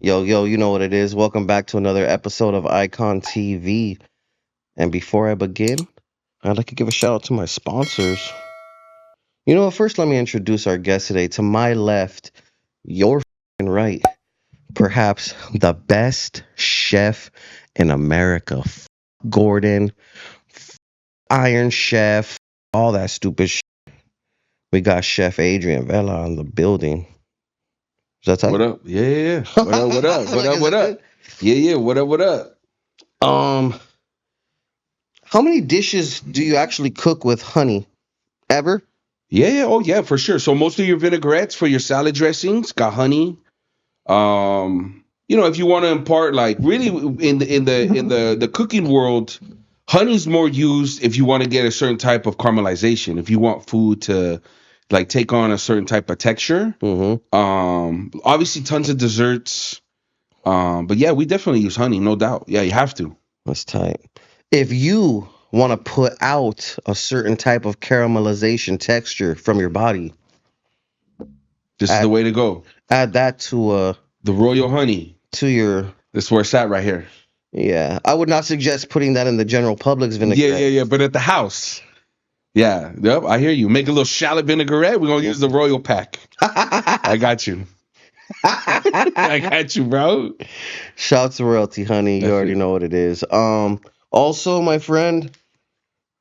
Yo, you know what it is. Welcome back to another episode of Eyekon TV. And before I begin, I'd like to give a shout out to my sponsors. You know what? First, let me introduce our guest today. To my left, your right, perhaps the best chef in America. Gordon, Iron Chef, all that stupid shit. We got Chef Adrian Vela on the building. Is that tight? What up? Yeah. What up? What up? What Like, up? is What it up? Yeah. What up? What up? Um, how many dishes do you actually cook with honey? Ever? Yeah. Oh, yeah, for sure. So most of your vinaigrettes for your salad dressings got honey. If you want to impart, like, really in the cooking world, honey's more used if you want to get a certain type of caramelization. If you want food to like take on a certain type of texture. Mm-hmm. Obviously tons of desserts. But yeah, we definitely use honey, no doubt. Yeah, you have to. That's tight. If you want to put out a certain type of caramelization texture from your body, This is the way to go. add that The royal honey. your. That's where it's at right here. Yeah, I would not suggest putting that in the general public's vinaigrette. Yeah. But at the house. Yeah. Yep. I hear you. Make a little shallot vinaigrette. We're gonna use the royal pack. I got you. I got you, bro. Shouts to royalty, honey. You That's already it. know what it is. Also, my friend,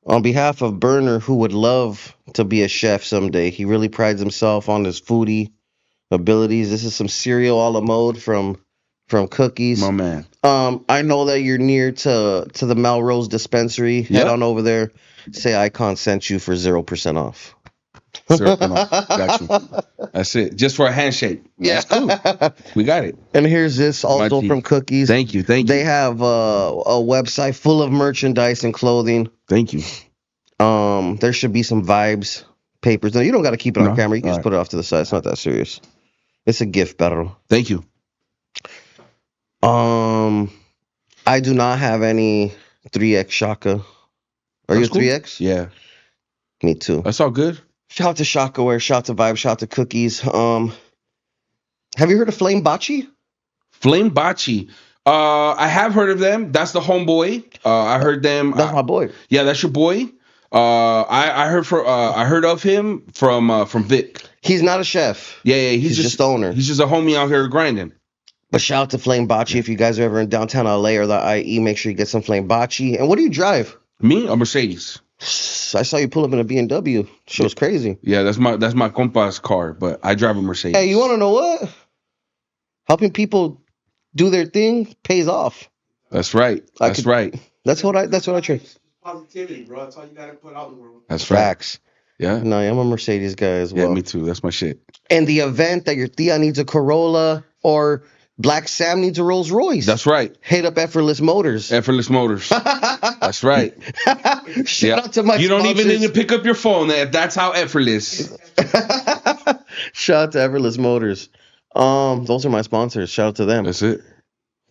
on behalf of Burner, who would love to be a chef someday, he really prides himself on his foodie abilities. This is some cereal a la mode from Cookies. My man. I know that you're near to the Melrose dispensary. Head Yep. on over there. Say Eyekon sent you for 0% off. Got you. That's it. Just for a handshake. Yeah. That's cool. We got it. And here's this also G. from Cookies. Thank you. They have a website full of merchandise and clothing. Thank you. There should be some vibes, papers. No, you don't got to keep it on No? camera. You can All just right. put it off to the side. It's not that serious. It's a gift, battle. Thank you. I do not have any 3X Shaka. Are you a That's cool. 3X? Yeah. Me too. That's all good. Shout out to Shakaware, shout out to Vibe, shout out to Cookies. Have you heard of Flame Bachi? Flame Bachi. I have heard of them. That's the homeboy. I heard them. That's my boy. Yeah, that's your boy. I heard of him from Vic. He's not a chef. Yeah, He's just the owner. He's just a homie out here grinding. But shout out to Flame Bachi. If you guys are ever in downtown LA or the IE, make sure you get some Flame Bachi. And what do you drive? Me, a Mercedes. I saw you pull up in a BMW. Show's crazy. Yeah, that's my compa's car, but I drive a Mercedes. Hey, you want to know what? Helping people do their thing pays off. That's right. Right. That's what I try. Positivity, bro. That's all you gotta put out in the world. That's right. Facts. Yeah. No, I'm a Mercedes guy as well. Yeah, me too. That's my shit. In the event that your Thea needs a Corolla or Black Sam needs a Rolls Royce, That's right. hit up Effortless Motors. Effortless Motors. That's right. Shout out to my You don't even sponsors. need to pick up your phone. That's how effortless. Shout out to Effortless Motors. Those are my sponsors. Shout out to them. That's it.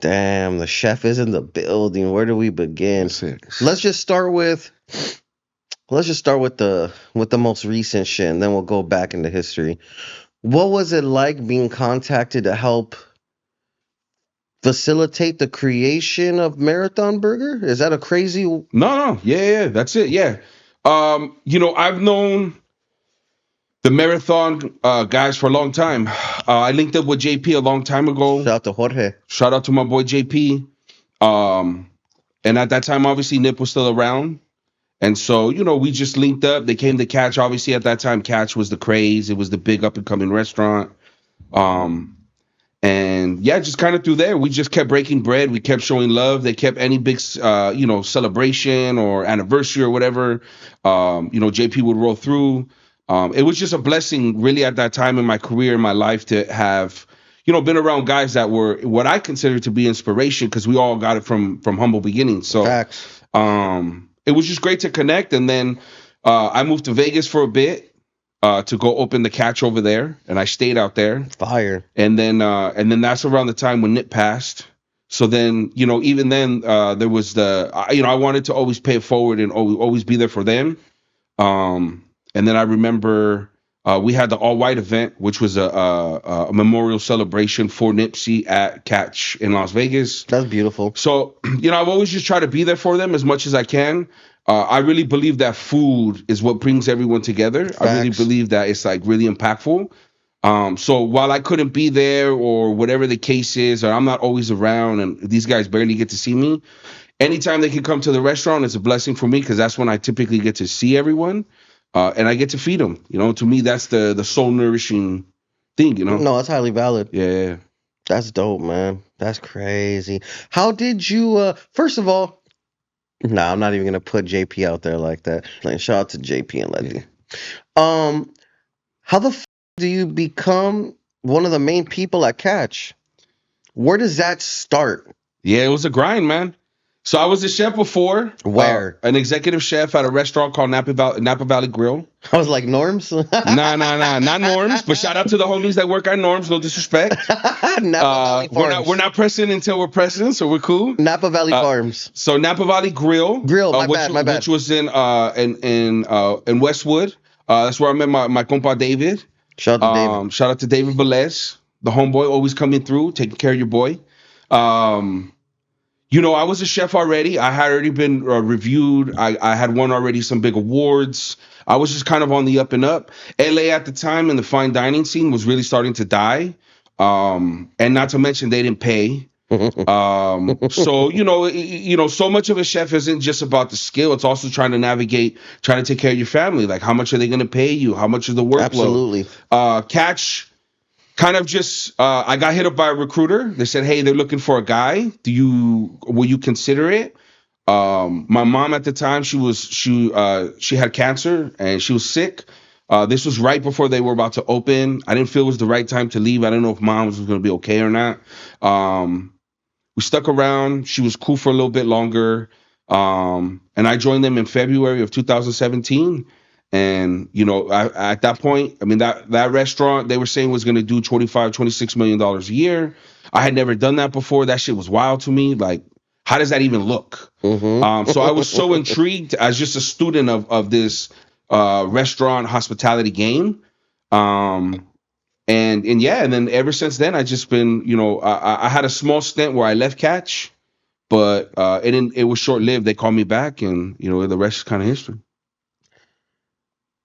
Damn, the chef is in the building. Where do we begin? That's it. Let's just start with the most recent shit, and then we'll go back into history. What was it like being contacted to help facilitate the creation of Marathon Burger? Is that a crazy? No. Yeah. That's it. Yeah. I've known the Marathon guys for a long time. I linked up with JP a long time ago. Shout out to Jorge. Shout out to my boy JP. And at that time, obviously, Nip was still around. And so, we just linked up. They came to Catch. Obviously, at that time, Catch was the craze. It was the big up-and-coming restaurant. And yeah, just kind of through there, we just kept breaking bread. We kept showing love. They kept any big, celebration or anniversary or whatever, JP would roll through. It was just a blessing, really, at that time in my career, in my life, to have, been around guys that were what I consider to be inspiration, because we all got it from humble beginnings. So, Facts. it was just great to connect. And then I moved to Vegas for a bit to go open the Catch over there, and I stayed out there. Fire. And then that's around the time when Nip passed. So then, even then, there was I wanted to always pay it forward and always be there for them. And then I remember We had the all white event, which was a memorial celebration for Nipsey at Catch in Las Vegas. That's beautiful. So, I've always just tried to be there for them as much as I can. I really believe that food is what brings everyone together. I really Facts. believe that it's like really impactful. So while I couldn't be there or whatever the case is, or I'm not always around and these guys barely get to see me, anytime they can come to the restaurant, it's a blessing for me because that's when I typically get to see everyone, and I get to feed them. To me, that's the soul nourishing thing. No, that's highly valid. Yeah. That's dope, man. That's crazy. How did you first of all, nah, I'm not even gonna put JP out there like that. Like, shout out to JP and Letty. How the do you become one of the main people at Catch? Where does that start? Yeah, it was a grind, man. So I was a chef before. Where? An executive chef at a restaurant called Napa Valley Grill. I was like, Norms? Nah, not Norms, but shout out to the homies that work at Norms. No disrespect. Napa Valley Farms. We're not pressing until we're pressing, so we're cool. Napa Valley Farms. So Napa Valley Grill. My bad. Which was in Westwood. That's where I met my compa David. Shout out to David. Shout out to David Velez, the homeboy, always coming through, taking care of your boy. I was a chef already. I had already been reviewed. I had won already some big awards. I was just kind of on the up and up. LA at the time in the fine dining scene was really starting to die. And not to mention they didn't pay. So so much of a chef isn't just about the skill. It's also trying to take care of your family. Like, how much are they going to pay you? How much is the workload? Absolutely. Catch kind of just I got hit up by a recruiter. They said, hey, they're looking for a guy. Will you consider it? My mom at the time, she had cancer and she was sick. This was right before they were about to open. I didn't feel it was the right time to leave. I didn't know if mom was going to be okay or not. We stuck around. She was cool for a little bit longer. And I joined them in February of 2017. And, at that point, I mean, that restaurant they were saying was going to do $26 million a year. I had never done that before. That shit was wild to me. Like, how does that even look? So I was so intrigued as just a student of this restaurant hospitality game. And then ever since then, I just been, I had a small stint where I left Catch, but it was short lived. They called me back, and the rest is kind of history.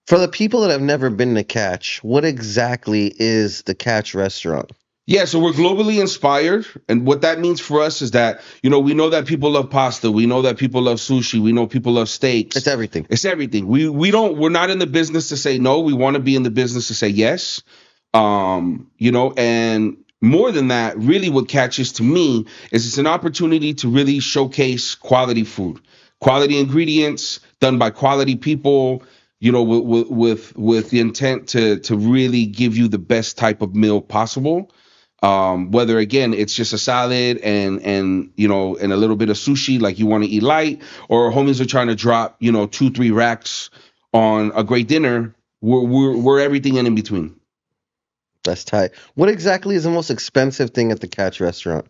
For the people that have never been to Catch, what exactly is the Catch restaurant? Yeah, so we're globally inspired, and what that means for us is that we know that people love pasta, we know that people love sushi, we know people love steaks. It's everything. It's everything. We're not in the business to say no. We want to be in the business to say yes. And more than that, really what catches to me is it's an opportunity to really showcase quality food, quality ingredients done by quality people, with the intent to really give you the best type of meal possible. Whether again it's just a salad and and a little bit of sushi, like you want to eat light, or homies are trying to drop 2-3 racks on a great dinner. We're everything in between. That's tight. What exactly is the most expensive thing at the Catch restaurant?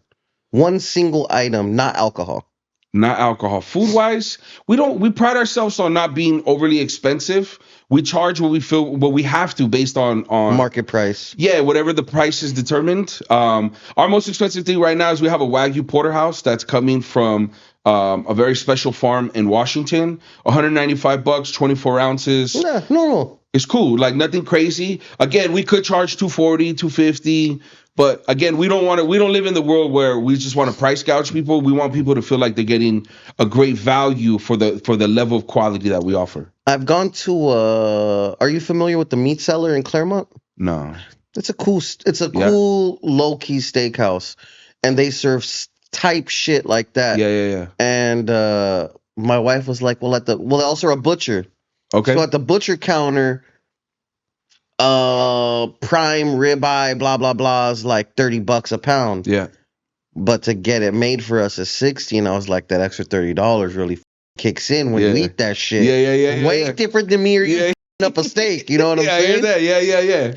One single item, not alcohol. Not alcohol. Food wise, we pride ourselves on not being overly expensive. We charge what we have to based on market price. Yeah, whatever the price is determined. Our most expensive thing right now is we have a Wagyu porterhouse that's coming from a very special farm in Washington. $195, 24 ounces. Yeah, normal. It's cool, like nothing crazy. Again, we could charge $240, $250. But again, we don't live in the world where we just want to price gouge people. We want people to feel like they're getting a great value for the level of quality that we offer. I've gone to are you familiar with the Meat Cellar in Claremont? No. It's a cool low-key steakhouse, and they serve type shit like that. Yeah. And my wife was like, well, they also are a butcher. Okay. So at the butcher counter, prime ribeye, blah blah blah, is like $30 a pound. Yeah. But to get it made for us is $60, and I was like, that extra $30 really kicks in when you eat that shit. Yeah. Way different than me or you up a steak. You know what I'm saying? I hear that. Yeah.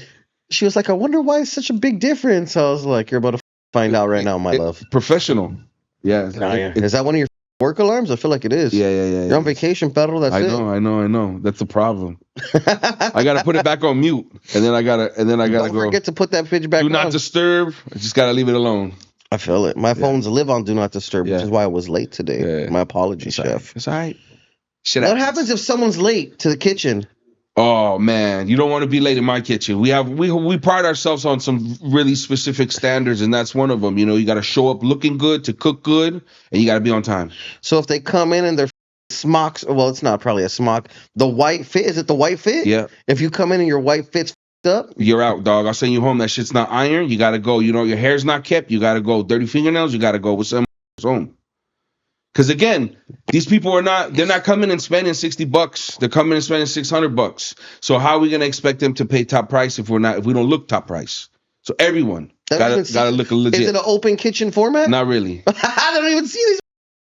She was like, I wonder why it's such a big difference. I was like, you're about to find out right now, my love. Professional. Yeah. Is that one of your work alarms? I feel like it is. Yeah. You're on vacation, pedal. That's I it. know. That's the problem. I gotta put it back on mute, and then I gotta Don't go. forget to put that bitch back Do on. not disturb. I just gotta leave it alone. I feel it. My phone's live on do not disturb, which Yeah. is why I was late today. Yeah. My apologies, It's all right. chef. It's all right. Shit What happens if someone's late to the kitchen? Oh man, you don't want to be late in my kitchen. We pride ourselves on some really specific standards, and that's one of them. You know, you got to show up looking good to cook good, and you got to be on time. So if they come in and they're smocks, well, it's not probably a smock. The white fit, is it the white fit? Yeah. If you come in and your white fit's up, You're out, dog. I'll send you home. That shit's not iron. You got to go. You know, your hair's not kept. You got to go. Dirty fingernails. You got to go with some home. Because again, these people they're not coming and spending $60. They're coming and spending $600. So how are we going to expect them to pay top price if we don't look top price? So everyone gotta look legit. Is it an open kitchen format? Not really. I don't even see these.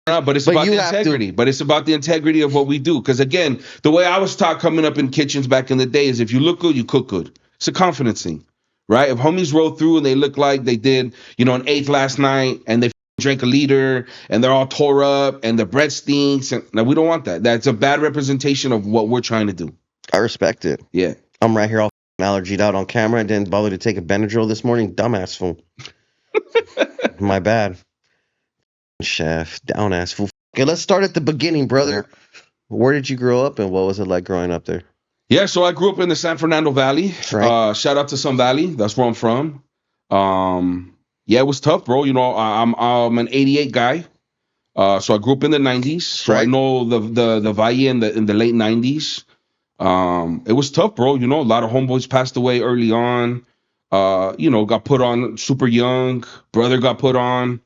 No, but it's about the integrity. But it's about the integrity of what we do. Because again, the way I was taught coming up in kitchens back in the day is if you look good, you cook good. It's a confidence thing, right? If homies roll through and they look like they did, an eighth last night and they drink a liter and they're all tore up and the bread stinks, and now we don't want that. That's a bad representation of what we're trying to do. I respect it. Yeah. I'm right here all allergied out on camera. I didn't bother to take a Benadryl this morning. Dumbass fool. My bad. Chef, down ass fool. Okay, let's start at the beginning, brother. Where did you grow up and what was it like growing up there? Yeah, so I grew up in the San Fernando Valley. Right. Shout out to Sun Valley. That's where I'm from. Yeah, it was tough, bro. I'm an 88 guy. So I grew up in the 90s. So I know the Valle in the late 90s. It was tough, bro. A lot of homeboys passed away early on. Got put on super young. Brother got put on.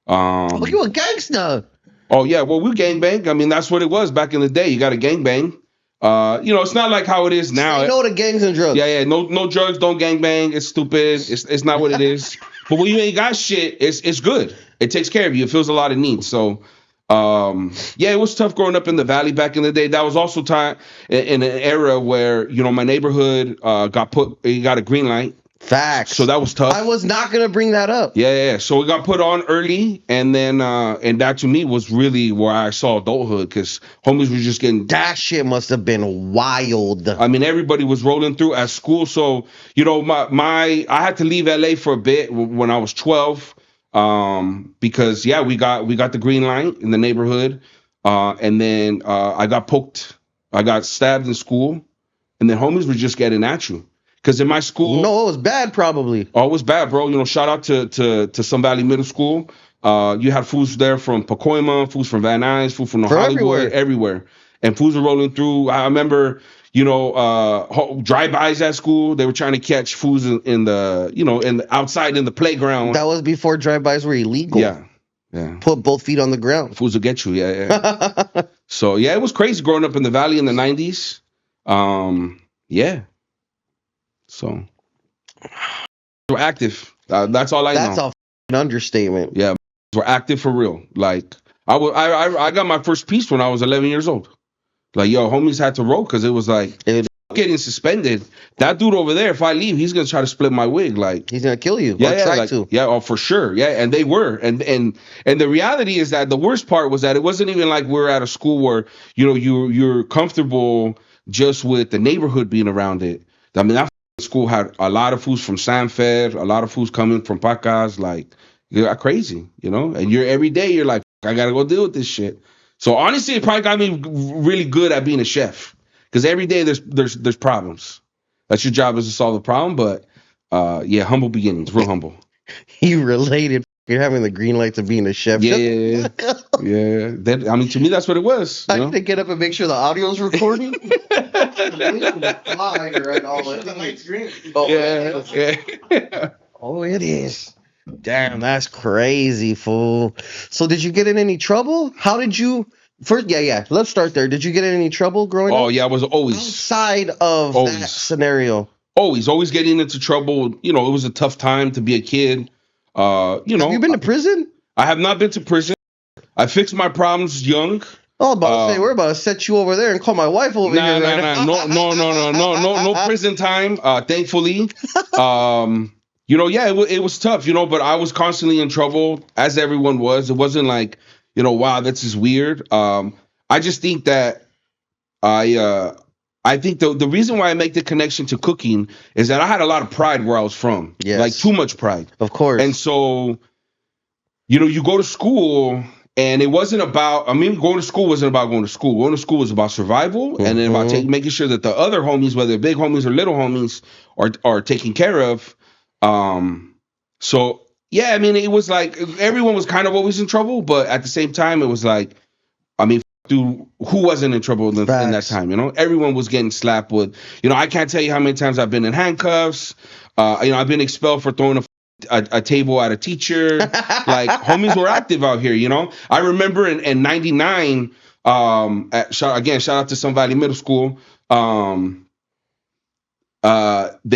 You a gangster. Oh yeah, well we gangbang. I mean that's what it was back in the day. You got to gangbang. It's not like how it is now. Say no to gangs and drugs. Yeah, no drugs, don't gangbang. It's stupid. It's not what it is. But when you ain't got shit, it's good. It takes care of you. It fills a lot of needs. So, it was tough growing up in the Valley back in the day. That was also time in an era where my neighborhood got a green light. Facts. So that was tough. I was not gonna bring that up. Yeah. So it got put on early, and then and that to me was really where I saw adulthood because homies were just getting. That shit must have been wild. I mean, everybody was rolling through at school. So I had to leave LA for a bit when I was 12, because we got the green light in the neighborhood, and then I got poked, I got stabbed in school, and then homies were just getting at you. Because in my school, no, it was bad. Probably. Oh, it was bad, bro. Shout out to Sun Valley Middle School. You had fools there from Pacoima, fools from Van Nuys, fools from Hollywood, everywhere. And fools were rolling through. I remember, drive-bys at school. They were trying to catch fools in the outside in the playground. That was before drive-bys were illegal. Yeah. Put both feet on the ground. Fools will get you. Yeah. So it was crazy growing up in the Valley in the 90s. Yeah. So we're active. That's all I know. That's an understatement. Yeah, we're active for real. Like I got my first piece when I was 11 years old. Like homies had to roll because it was like getting suspended. That dude over there, if I leave, he's gonna try to split my wig. Like he's gonna kill you. Yeah, for sure. Yeah, and they were. And the reality is that the worst part was that it wasn't even like we're at a school where you're comfortable just with the neighborhood being around it. I mean that school had a lot of fools from San Fer, a lot of fools coming from Pacas, like they're crazy, and you're every day you're like, I gotta go deal with this shit. So honestly, it probably got me really good at being a chef because every day there's problems. That's your job, is to solve the problem. But humble beginnings, real humble. You related. You're having the green light to being a chef. Yeah. To me, that's what it was. I need to get up and make sure the audio's recording. Oh, it is. Damn, that's crazy, fool. So did you get in any trouble? How did you first? Yeah. Let's start there. Did you get in any trouble growing up? Oh yeah, I was always outside of that scenario. Always getting into trouble. It was a tough time to be a kid. Have you been to prison? I have not been to prison. I fixed my problems young. Oh, about to say, we're about to set you over there and call my wife over here. No prison time. Thankfully, it was tough, but I was constantly in trouble, as everyone was. It wasn't like, wow, this is weird. I just think that I think the reason why I make the connection to cooking is that I had a lot of pride where I was from, Yes. like too much pride. Of course. And so, you go to school and it wasn't about, going to school wasn't about going to school. Going to school was about survival and then about making sure that the other homies, whether big homies or little homies, are taken care of. So yeah, it was like everyone was kind of always in trouble, but at the same time, it was like, dude, who wasn't in trouble in that time? Everyone was getting slapped with. I can't tell you how many times I've been in handcuffs. I've been expelled for throwing a table at a teacher. Like homies were active out here. I remember in '99. Shout out to Sun Valley Middle School. They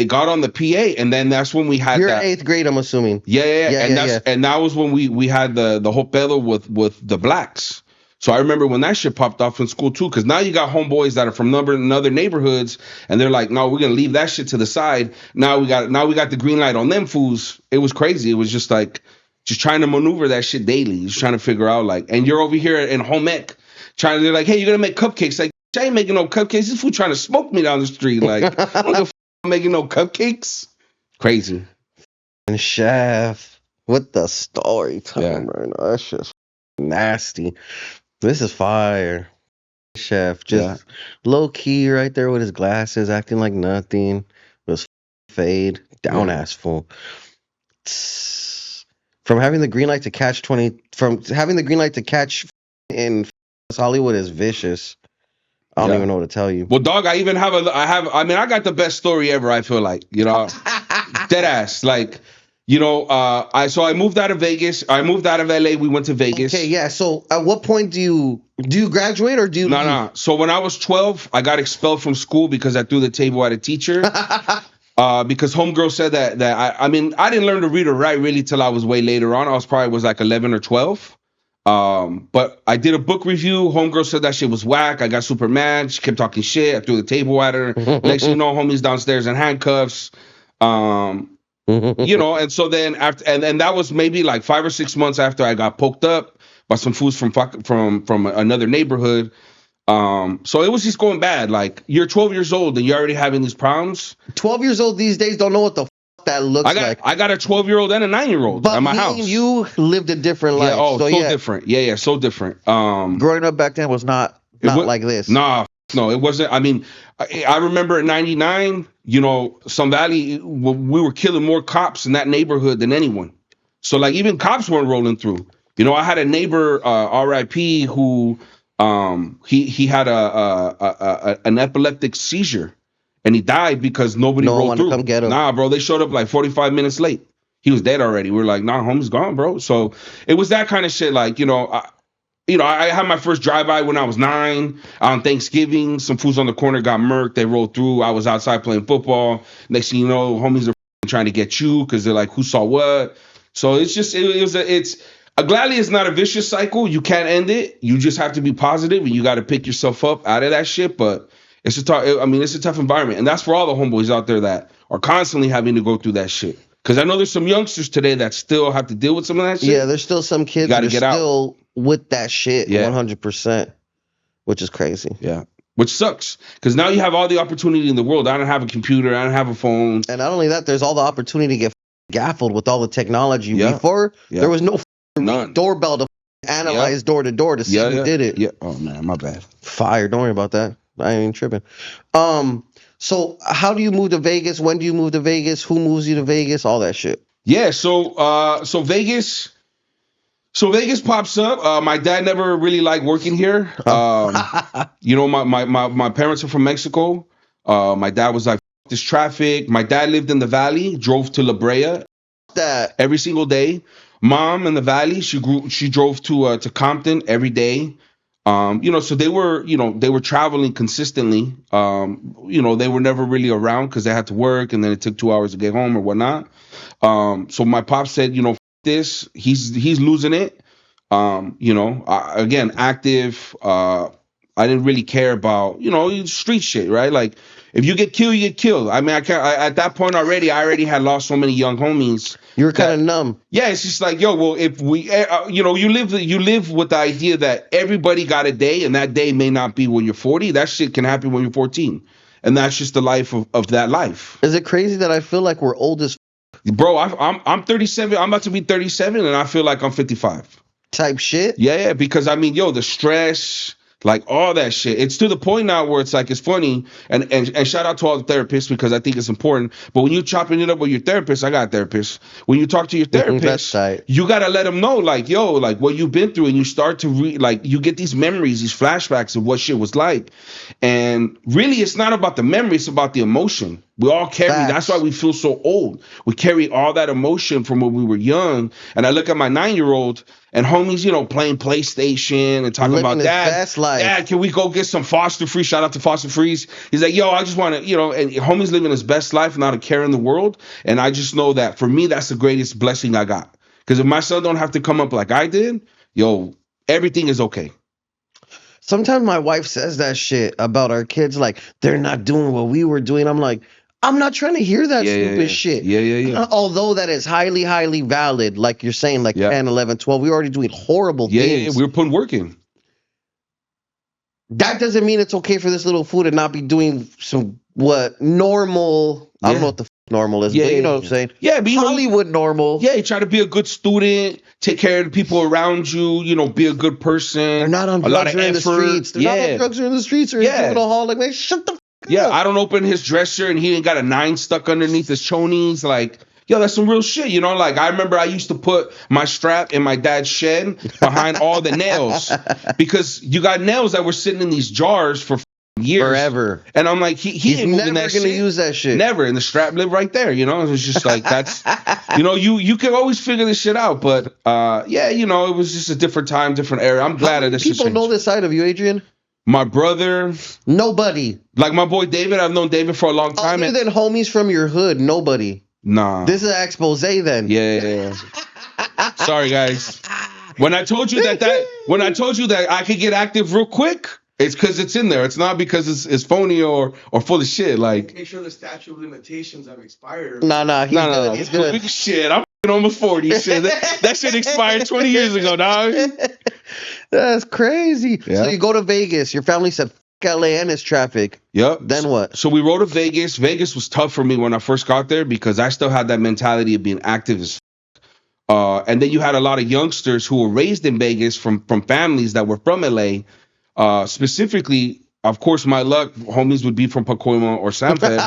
got on the PA, and then that's when we had You're 8th grade, I'm assuming. Yeah. And that was when we had the whole pedo with the blacks. So I remember when that shit popped off in school too, because now you got homeboys that are from other neighborhoods, and they're like, no, we're gonna leave that shit to the side. Now we got the green light on them fools. It was crazy. It was just like trying to maneuver that shit daily, just trying to figure out and you're over here in home ec they're like, hey, you're gonna make cupcakes. Like, I ain't making no cupcakes. This fool trying to smoke me down the street. Like, I don't give a making no cupcakes. Crazy. And chef with the story time right now. That's just nasty. This is fire. Chef just low key right there with his glasses, acting like nothing. Was fade down ass full. From having the green light to catch in Hollywood is vicious. I don't even know what to tell you. Well, dog, I got the best story ever. I feel like, dead ass. Like, I moved out of Vegas. I moved out of LA. We went to Vegas. Okay, yeah. So at what point do you graduate or do you? No. So when I was 12, I got expelled from school because I threw the table at a teacher. Because homegirl said that I didn't learn to read or write really till I was way later on. I was like 11 or 12. But I did a book review. Homegirl said that shit was whack. I got super mad. She kept talking shit. I threw the table at her. Next thing you know, homie's downstairs in handcuffs. And so then after, and that was maybe like 5 or 6 months after I got poked up by some fools from another neighborhood. So it was just going bad. Like, you're 12 years old and you're already having these problems. 12 years old these days don't know what the that looks like. I got a 12-year-old and a 9-year-old at my house. You lived a different life. Different. Yeah, so different. Growing up back then was not like this. No, it wasn't. I remember in '99, Sun Valley, we were killing more cops in that neighborhood than anyone. So like even cops weren't rolling through. I had a neighbor, R.I.P., who he had an epileptic seizure. And he died because nobody rolled through. Come get him. Nah, bro, they showed up like 45 minutes late. He was dead already. We were like, nah, homie's gone, bro. So it was that kind of shit. Like, I had my first drive-by when I was 9 on Thanksgiving. Some fools on the corner got murked. They rolled through. I was outside playing football. Next thing you know, homies are trying to get you because they're like, who saw what? So it's just, gladly it's not a vicious cycle. You can't end it. You just have to be positive and you got to pick yourself up out of that shit. But it's a tough environment. And that's for all the homeboys out there that are constantly having to go through that shit. Because I know there's some youngsters today that still have to deal with some of that shit. Yeah, there's still some kids that are still with that shit 100%, which is crazy. Yeah, which sucks. Because now you have all the opportunity in the world. I don't have a computer. I don't have a phone. And not only that, there's all the opportunity to get gaffled with all the technology. Before, there was no doorbell to analyze door to door to see who did it. Yeah. Oh, man, my bad. Fire. Don't worry about that. I ain't tripping. So how do you move to Vegas? When do you move to Vegas? Who moves you to Vegas? All that shit. Yeah, so Vegas pops up. My dad never really liked working here. My parents are from Mexico. My dad was like, F this traffic. My dad lived in the valley, drove to La Brea every single day. Mom in the valley, she drove to Compton every day. So they were traveling consistently. They were never really around because they had to work and then it took 2 hours to get home or whatnot. So my pop said, this, he's losing it. Again, active. I didn't really care about, street shit, right? Like if you get killed, you get killed. I mean, at that point already, I already had lost so many young homies. You were kind of numb. Yeah, it's just like, yo, well, if we, you live with the idea that everybody got a day, and that day may not be when you're 40. That shit can happen when you're 14, and that's just the life of that life. Is it crazy that I feel like we're old as Bro, I'm 37. I'm about to be 37, and I feel like I'm 55. type shit? Yeah, because I mean, yo, the stress, like all that shit. It's to the point now where it's like, it's funny, and shout out to all the therapists, because I think it's important. But when you chopping it up with your therapist, I got a therapist. When you talk to your therapist, you gotta let them know, like, yo, like what you've been through, and you start to like you get these memories, these flashbacks of what shit was like, and really, it's not about the memory, it's about the emotion. We all carry. Facts. That's why we feel so old. We carry all that emotion from when we were young. And I look at my 9-year-old and homies, playing PlayStation and talking Living about his that. best life. Dad, can we go get some Foster Free? Shout out to Foster Freeze. He's like, yo, I just want to, and homie's living his best life, not a care in the world. And I just know that for me, that's the greatest blessing I got. Because if my son don't have to come up like I did, yo, everything is okay. Sometimes my wife says that shit about our kids, like they're not doing what we were doing. I'm like, I'm not trying to hear that stupid shit. Yeah. Although that is highly, highly valid, like you're saying, like 10, 11, 12, we're already doing horrible things. Yeah, we're putting work in. That doesn't mean it's okay for this little fool to not be doing some normal. I don't know what the normal is, but you know what I'm saying. Yeah, but Hollywood normal. Yeah, you try to be a good student, take care of the people around you, be a good person. They're not on drugs or in the streets. They're not on drugs or in the streets or in juvenile. Like, man, shut the fuck up. I don't open his dresser and he ain't got a 9 stuck underneath his chonies. Like, yo, that's some real shit, Like, I remember I used to put my strap in my dad's shed behind all the nails, because you got nails that were sitting in these jars for years. Forever. And I'm like, he's ain't never gonna use that shit. Never. And the strap lived right there, It was just like, that's, you can always figure this shit out. But, it was just a different time, different era. I'm glad that this is people know this side of you, Adrian? My brother. Nobody. Like my boy David, I've known David for a long time. Other than homies from your hood, nobody. Nah. This is an expose then. Yeah. Sorry, guys. When I told you that I could get active real quick, it's because it's in there. It's not because it's phony or full of shit. Like, make sure the statute of limitations have expired. Nah. He's good. Shit, I'm almost 40. Shit, that shit expired 20 years ago, dog. That's crazy. Yeah. So you go to Vegas. Your family said, LA and its traffic. Yep. Then what? So we rode to Vegas. Vegas was tough for me when I first got there, because I still had that mentality of being active as and then you had a lot of youngsters who were raised in Vegas from families that were from LA. Specifically, of course, my luck, homies would be from Pacoima or San Fed.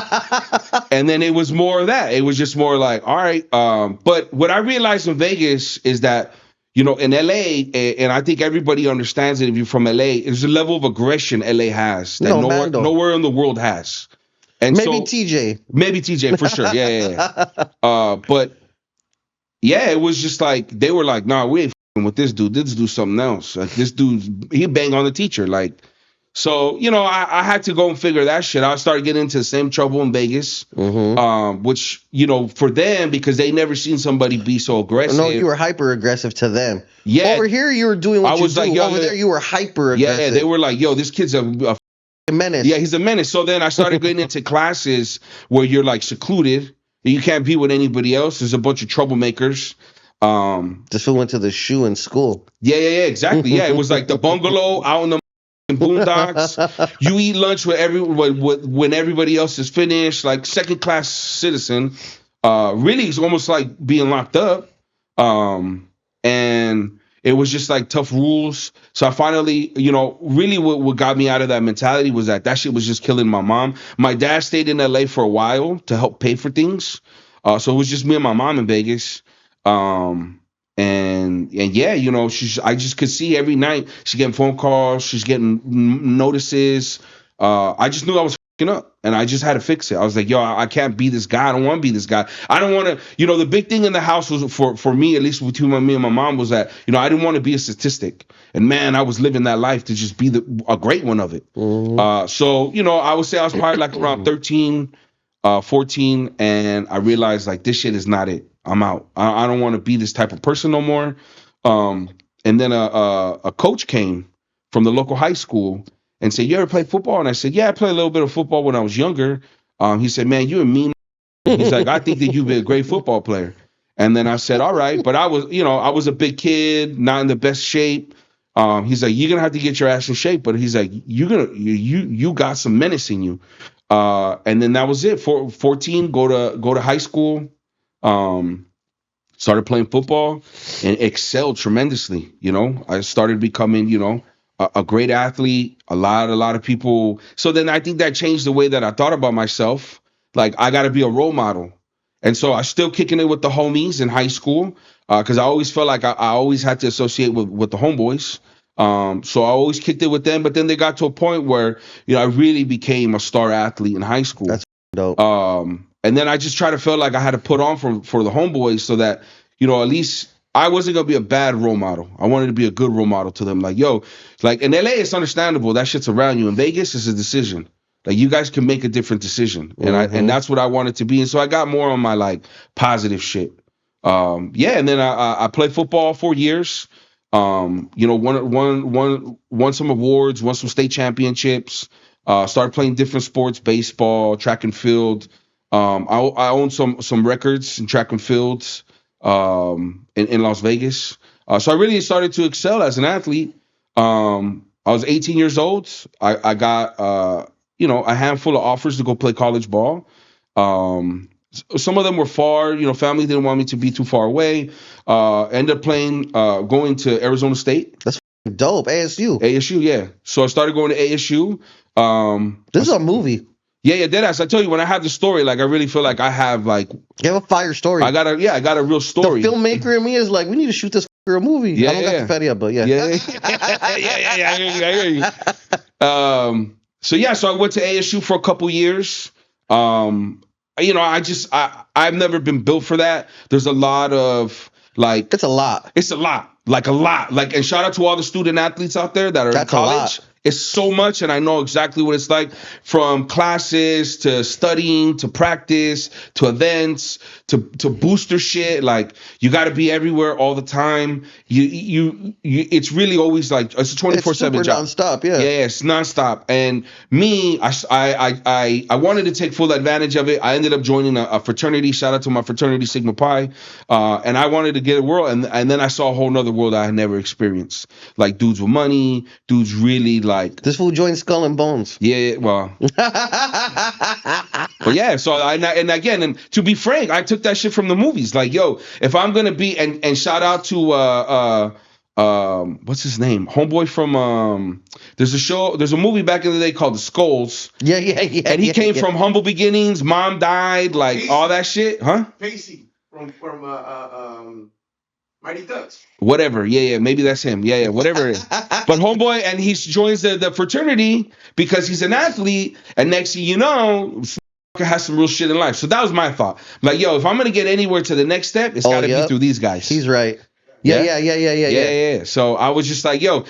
And then it was more of that. It was just more like, all right. But what I realized in Vegas is that, in LA, and I think everybody understands it if you're from LA, there's a level of aggression LA has that nowhere in the world has. And maybe TJ for sure. Yeah. But yeah, it was just like, they were like, nah, we ain't with this dude. This dude's something else. Like, this dude, he bang on the teacher. Like, so, I had to go and figure that shit out. I started getting into the same trouble in Vegas, which, for them, because they never seen somebody be so aggressive. No, you were hyper aggressive to them. Yeah. Over here, you were doing what you do. Like, over there, you were hyper aggressive. Yeah, they were like, yo, this kid's a menace. Yeah, he's a menace. So then I started getting into classes where you're like secluded. You can't be with anybody else. There's a bunch of troublemakers. This fool went to the shoe in school. Yeah, exactly. Yeah, it was like the bungalow out in the boondocks. You eat lunch when everybody else is finished, like second class citizen. Really, it's almost like being locked up. And it was just like tough rules. So I finally, really what got me out of that mentality was that shit was just killing my mom. My dad stayed in LA for a while to help pay for things. So it was just me and my mom in Vegas. And yeah, I just could see every night she's getting phone calls, she's getting notices. I just knew I was fucking up, and I just had to fix it. I was like, yo, I can't be this guy. I don't want to be this guy. I don't want to, the big thing in the house was for me, at least between me and my mom, was that, I didn't want to be a statistic. And man, I was living that life to just be a great one of it. So, I would say I was probably like around 13, 14, and I realized like this shit is not it. I'm out. I don't want to be this type of person no more. And then a coach came from the local high school and said, you ever play football? And I said, yeah, I played a little bit of football when I was younger. He said, man, you're a mean. He's like, I think that you'd be a great football player. And then I said, all right, but I was a big kid, not in the best shape. He's like, you're gonna have to get your ass in shape, but he's like, you got some menace in you. And then that was it. 14, go to high school. Started playing football and excelled tremendously. I started becoming, a great athlete. A lot of people. So then I think that changed the way that I thought about myself. Like, I got to be a role model. And so I still kicking it with the homies in high school, because I always felt like I always had to associate with the homeboys. So I always kicked it with them. But then they got to a point where, I really became a star athlete in high school. That's dope. And then I just tried to feel like I had to put on for the homeboys so that, at least I wasn't going to be a bad role model. I wanted to be a good role model to them. Like, yo, like in LA, it's understandable. That shit's around you. In Vegas, it's a decision. Like, you guys can make a different decision. And that's what I wanted to be. And so I got more on my like positive shit. And then I played football 4 years. Won some awards, won some state championships, started playing different sports, baseball, track and field. I own some records in track and fields in Las Vegas. So I really started to excel as an athlete. I was 18 years old. I got a handful of offers to go play college ball. Some of them were far. Family didn't want me to be too far away. Ended up going to Arizona State. That's dope. ASU, yeah. So I started going to ASU. This is a movie. Yeah, deadass. I tell you, when I have the story, like, I really feel like I have, like, you have a fire story. I got a real story. The filmmaker in me is like, we need to shoot this for a movie. Yeah, I don't got the fatty up, but yeah. Yeah. I hear you. So I went to ASU for a couple years. I've never been built for that. There's a lot of, like, It's a lot. Like, a lot. Like, and shout out to all the student athletes out there that are in college. It's so much, and I know exactly what it's like, from classes to studying to practice to events to booster shit. Like, you got to be everywhere all the time. You it's really always like it's a 24/7 job. Nonstop, yeah. Yeah, it's nonstop. And me, I wanted to take full advantage of it. I ended up joining a fraternity. Shout out to my fraternity, Sigma Pi. And I wanted to get a world, and then I saw a whole nother world I had never experienced. Like, dudes with money, dudes really like. This fool joined Skull and Bones. Yeah, well. But yeah, so and to be frank, I took that shit from the movies. Like, yo, if I'm gonna be and shout out to what's his name? Homeboy from there's a movie back in the day called The Skulls. Yeah. And he came from humble beginnings, mom died, like Pacey. all that shit, huh? Pacey from Mighty Ducks. Whatever, yeah, maybe that's him. Yeah, whatever it is. But homeboy, and he joins the fraternity because he's an athlete, and next thing you know, has some real shit in life. So that was my thought. Like, yo, if I'm gonna get anywhere to the next step, it's gotta be through these guys. He's right. Yeah. So I was just like, yo,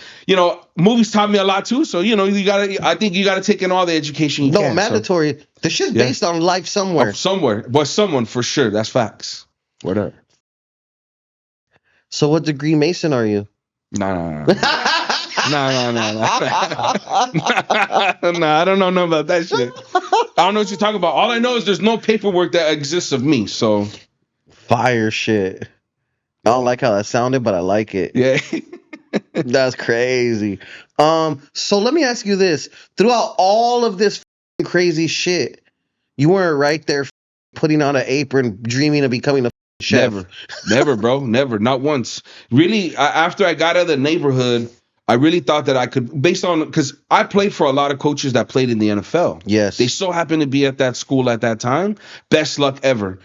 movies taught me a lot too. So I think you gotta take in all the education you can. No, mandatory. So. The shit's based on life somewhere. But someone for sure. That's facts. What up? So what degree Mason are you? No. No, I don't know nothing about that shit. I don't know what you're talking about. All I know is there's no paperwork that exists of me. So fire shit. I don't like how that sounded, but I like it. Yeah. That's crazy. So let me ask you this. Throughout all of this crazy shit, you weren't right there putting on an apron, dreaming of becoming a chef. Never, bro. Never. Not once. Really, after I got out of the neighborhood, I really thought that I could, based on, because I played for a lot of coaches that played in the NFL. Yes. They so happened to be at that school at that time. Best luck ever.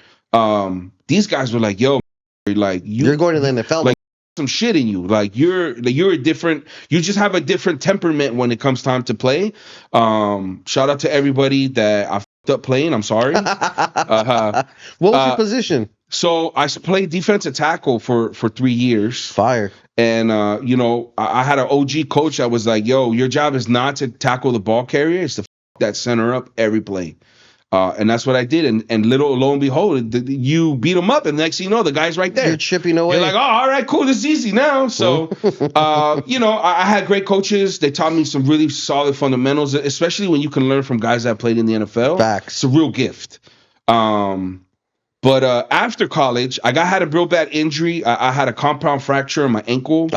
These guys were like, yo, like, you're going to the NFL. Like, some shit in you. Like, you're a different, you just have a different temperament when it comes time to play. Shout out to everybody that I fucked up playing. I'm sorry. What was your position? So I played defensive tackle for 3 years. Fire. And, I had an OG coach that was like, yo, your job is not to tackle the ball carrier. It's to that center up every play. And that's what I did. And lo and behold, you beat him up. And next thing you know, the guy's right there. You're chipping away. You're like, oh, all right, cool. This is easy now. So, I had great coaches. They taught me some really solid fundamentals, especially when you can learn from guys that played in the NFL. Facts. It's a real gift. But after college, had a real bad injury. I had a compound fracture in my ankle,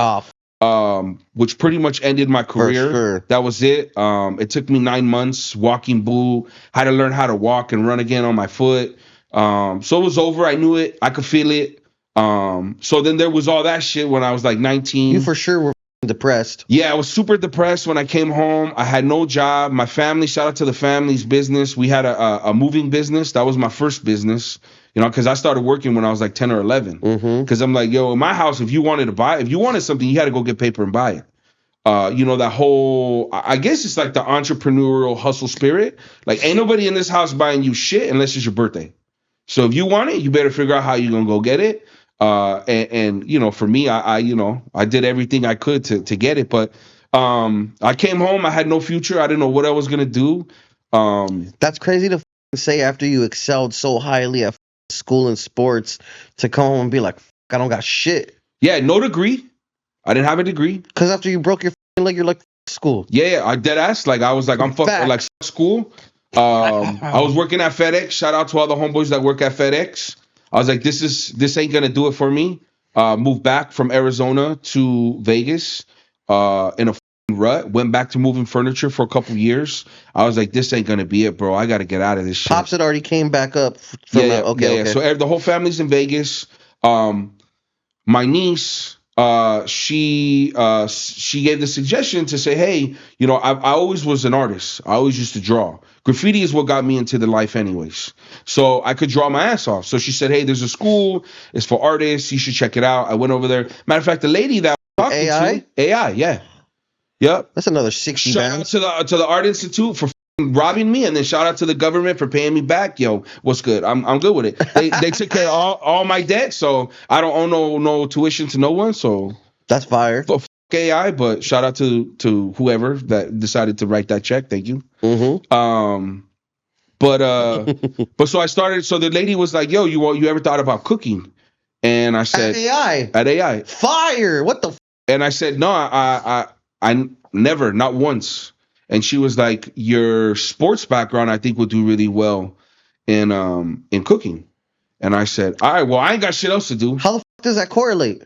which pretty much ended my career. For sure. That was it. It took me 9 months walking boot. Had to learn how to walk and run again on my foot. So it was over. I knew it. I could feel it. So then there was all that shit when I was like 19. You for sure were depressed. Yeah, I was super depressed when I came home. I had no job. My family, shout out to the family's business. We had a moving business. That was my first business, because I started working when I was like 10 or 11. Because I'm like, yo, in my house, if you wanted something, you had to go get paper and buy it. That whole, I guess it's like the entrepreneurial hustle spirit. Like, ain't nobody in this house buying you shit unless it's your birthday. So if you want it, you better figure out how you're going to go get it. And for me, I did everything I could to get it, but I came home, I had no future. I didn't know what I was gonna do. That's crazy to say after you excelled so highly at school and sports to come home and be like, I don't got shit. Yeah, no degree. I didn't have a degree. Because after you broke your leg, you're like, school. Yeah, I dead ass. Like I was like, I'm fucked. Like school. I was working at FedEx. Shout out to all the homeboys that work at FedEx. I was like, this ain't gonna do it for me. Moved back from Arizona to Vegas in a rut. Went back to moving furniture for a couple years. I was like, this ain't gonna be it, bro. I gotta get out of this shit. Pops had already came back up. Okay. So the whole family's in Vegas. My niece, she gave the suggestion to say, hey, I always was an artist. I always used to draw. Graffiti is what got me into the life anyways. So I could draw my ass off. So she said, hey, there's a school. It's for artists. You should check it out. I went over there. Matter of fact, the lady that I was talking to, AI, yeah. Yep. That's another 60 bands. Shout out to the Art Institute for robbing me, and then shout out to the government for paying me back. Yo, what's good? I'm good with it. They took care of all my debt, so I don't owe no tuition to no one. So that's fire. Fuck AI, but shout out to whoever that decided to write that check. Thank you. But so I started. So the lady was like, "Yo, you ever thought about cooking?" And I said, "At AI, fire. What the?" And I said, "No, I never, not once." And she was like, your sports background, I think, would do really well in cooking. And I said, all right, well, I ain't got shit else to do. How the fuck does that correlate?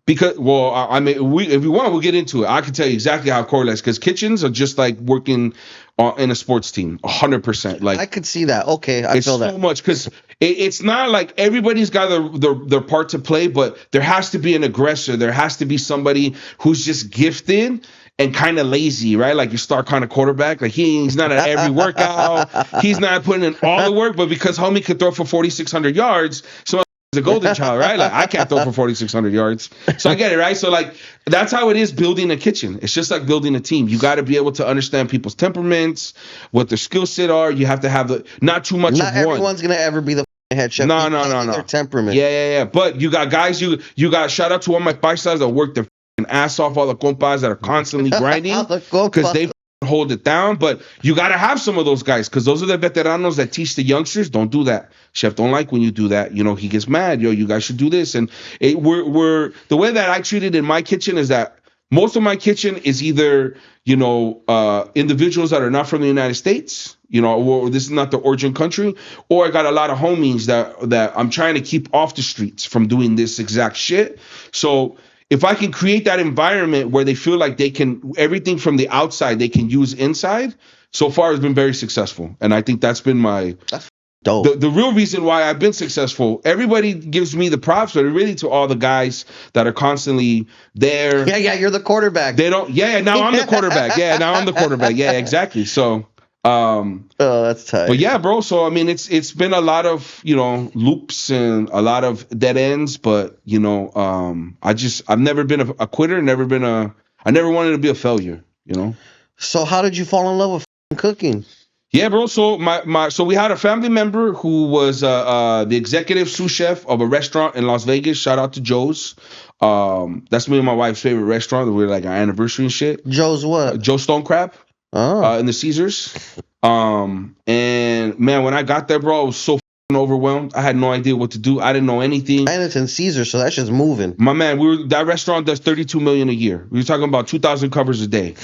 Because, well, I mean, if you want, we'll get into it. I can tell you exactly how it correlates. Because kitchens are just like working in a sports team, 100%. Like I could see that. Okay, I feel that. It's so much because it's not like everybody's got their part to play, but there has to be an aggressor. There has to be somebody who's just gifted and kind of lazy, right? Like your star kind of quarterback. Like he's not at every workout. He's not putting in all the work, but because homie could throw for 4,600 yards, so he's a golden child, right? Like I can't throw for 4,600 yards. So I get it, right? So like that's how it is building a kitchen. It's just like building a team. You got to be able to understand people's temperaments, what their skill set are. You have to have not too much of one. Not everyone's going to ever be the head chef. No. Their temperament. Yeah. But you got guys, you got shout out to all my paisas that work their ass off, all the compas that are constantly grinding because they hold it down. But you got to have some of those guys because those are the veteranos that teach the youngsters. Don't do that. Chef don't like when you do that. He gets mad. Yo, you guys should do this. And we're the way that I treat it in my kitchen is that most of my kitchen is either individuals that are not from the United States, or this is not the origin country, or I got a lot of homies that I'm trying to keep off the streets from doing this exact shit. So if I can create that environment where they feel like they can, everything from the outside they can use inside, so far has been very successful. And I think that's been that's dope. The real reason why I've been successful. Everybody gives me the props, but really to all the guys that are constantly there. Yeah, you're the quarterback. They don't, now I'm the quarterback. Yeah, exactly. So, that's tight. But yeah, bro. So I mean, it's been a lot of loops and a lot of dead ends. But I've never been a quitter. I never wanted to be a failure. So how did you fall in love with cooking? Yeah, bro. So so we had a family member who was the executive sous chef of a restaurant in Las Vegas. Shout out to Joe's. That's me and my wife's favorite restaurant. We're like our anniversary and shit. Joe's what? Joe Stone Crab. In the Caesars. And man, when I got there, bro, I was so overwhelmed. I had no idea what to do. I didn't know anything. And it's in Caesars, so that's just moving. My man, that restaurant does $32 million a year. We were talking about 2,000 covers a day.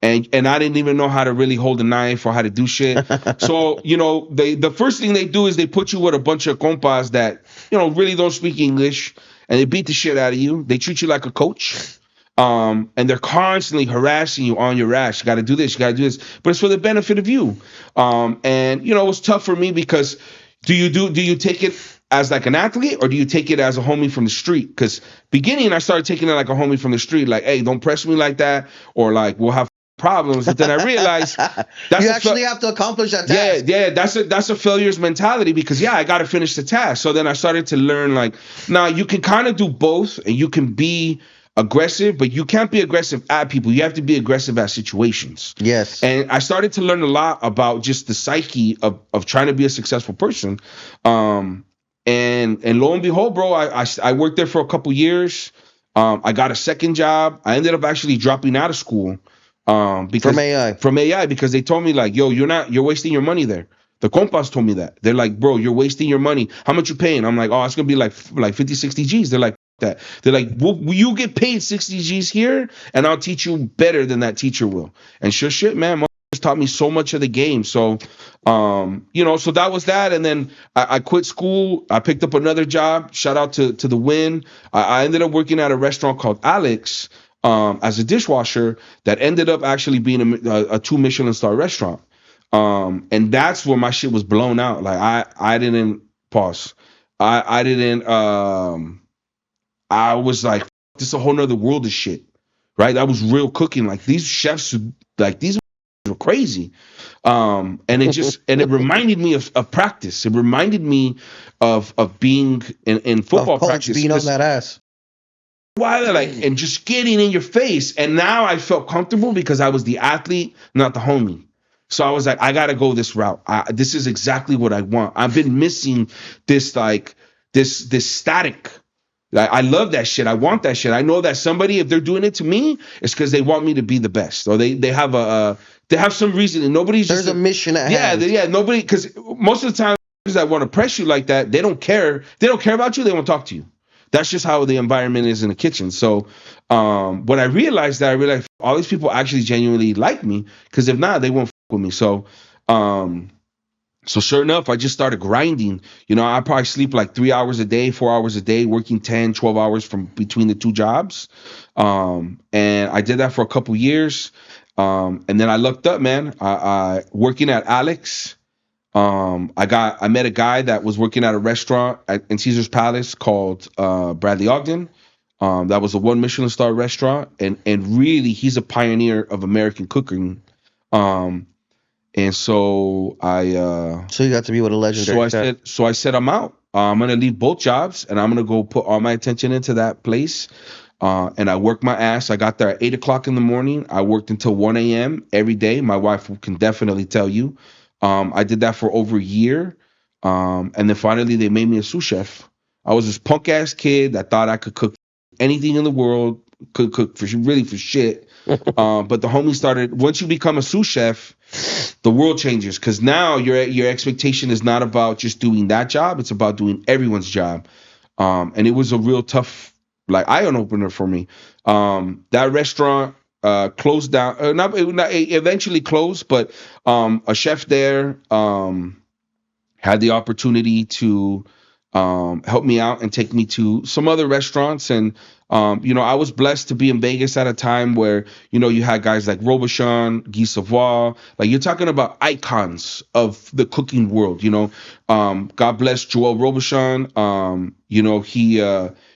and I didn't even know how to really hold a knife or how to do shit. So, the first thing they do is they put you with a bunch of compas that, really don't speak English, and they beat the shit out of you. They treat you like a coach. And they're constantly harassing you on your ass. You got to do this, you got to do this, but it's for the benefit of you. And it was tough for me because do you take it as like an athlete, or do you take it as a homie from the street? Because beginning, I started taking it like a homie from the street, like, hey, don't press me like that, or like we'll have problems. But then I realized you actually have to accomplish that task. Yeah, that's a failure's mentality, because I got to finish the task. So then I started to learn, like, now you can kind of do both, and you can be aggressive, but you can't be aggressive at people. You have to be aggressive at situations. Yes. And I started to learn a lot about just the psyche of trying to be a successful person. And lo and behold, bro, I worked there for a couple years. I got a second job. I ended up actually dropping out of school. Because from AI, because they told me, like, yo, you're wasting your money there. The compas told me that. They're like, bro, you're wasting your money. How much you paying? I'm like, oh, it's gonna be like 50, 60 G's. They're like, that. They're like, well, you get paid 60 G's here, and I'll teach you better than that teacher will. And sure shit, man, my taught me so much of the game. So, so that was that. And then I quit school. I picked up another job. Shout out to the Win. I ended up working at a restaurant called Alex, as a dishwasher, that ended up actually being a 2 Michelin-star restaurant. And that's where my shit was blown out. Like I didn't pause. I didn't. I was like, this is a whole nother world of shit, right? That was real cooking. Like, these chefs, like, these were crazy. And it reminded me of practice. It reminded me of being in football practice. Being on that ass. Why, like, and just getting in your face. And now I felt comfortable because I was the athlete, not the homie. So I was like, I gotta go this route. This is exactly what I want. I've been missing this, like, this static. I love that shit. I want that shit. I know that somebody, if they're doing it to me, it's because they want me to be the best, or they have some reason, and nobody's there's a mission at hand. Yeah, nobody, because most of the time that want to press you like that, they don't care. They don't care about you. They won't talk to you. That's just how the environment is in the kitchen. So when I realized that, I realized all these people actually genuinely like me, because if not, they won't fuck with me. So sure enough, I just started grinding. I probably sleep like 3 hours a day, 4 hours a day, working 10, 12 hours from between the two jobs. And I did that for a couple years. And then I looked up, man. I working at Alex. I met a guy that was working at a restaurant in Caesar's Palace called Bradley Ogden. That was a 1 Michelin-star restaurant. And really, he's a pioneer of American cooking. And so so you got to be with a legendary chef. So I said, I'm out. I'm gonna leave both jobs, and I'm gonna go put all my attention into that place. And I worked my ass. I got there at 8:00 in the morning. I worked until 1 a.m. every day. My wife can definitely tell you. I did that for over a year. And then finally they made me a sous chef. I was this punk ass kid that thought I could cook anything in the world, could cook for shit. But the homie started, once you become a sous chef, the world changes, because now your expectation is not about just doing that job, it's about doing everyone's job. And it was a real tough, like, eye-opener for me. That restaurant closed down, eventually closed, but a chef there had the opportunity to help me out and take me to some other restaurants. And I was blessed to be in Vegas at a time where, you had guys like Robuchon, Guy Savoy, like, you're talking about icons of the cooking world. God bless Joel Robuchon.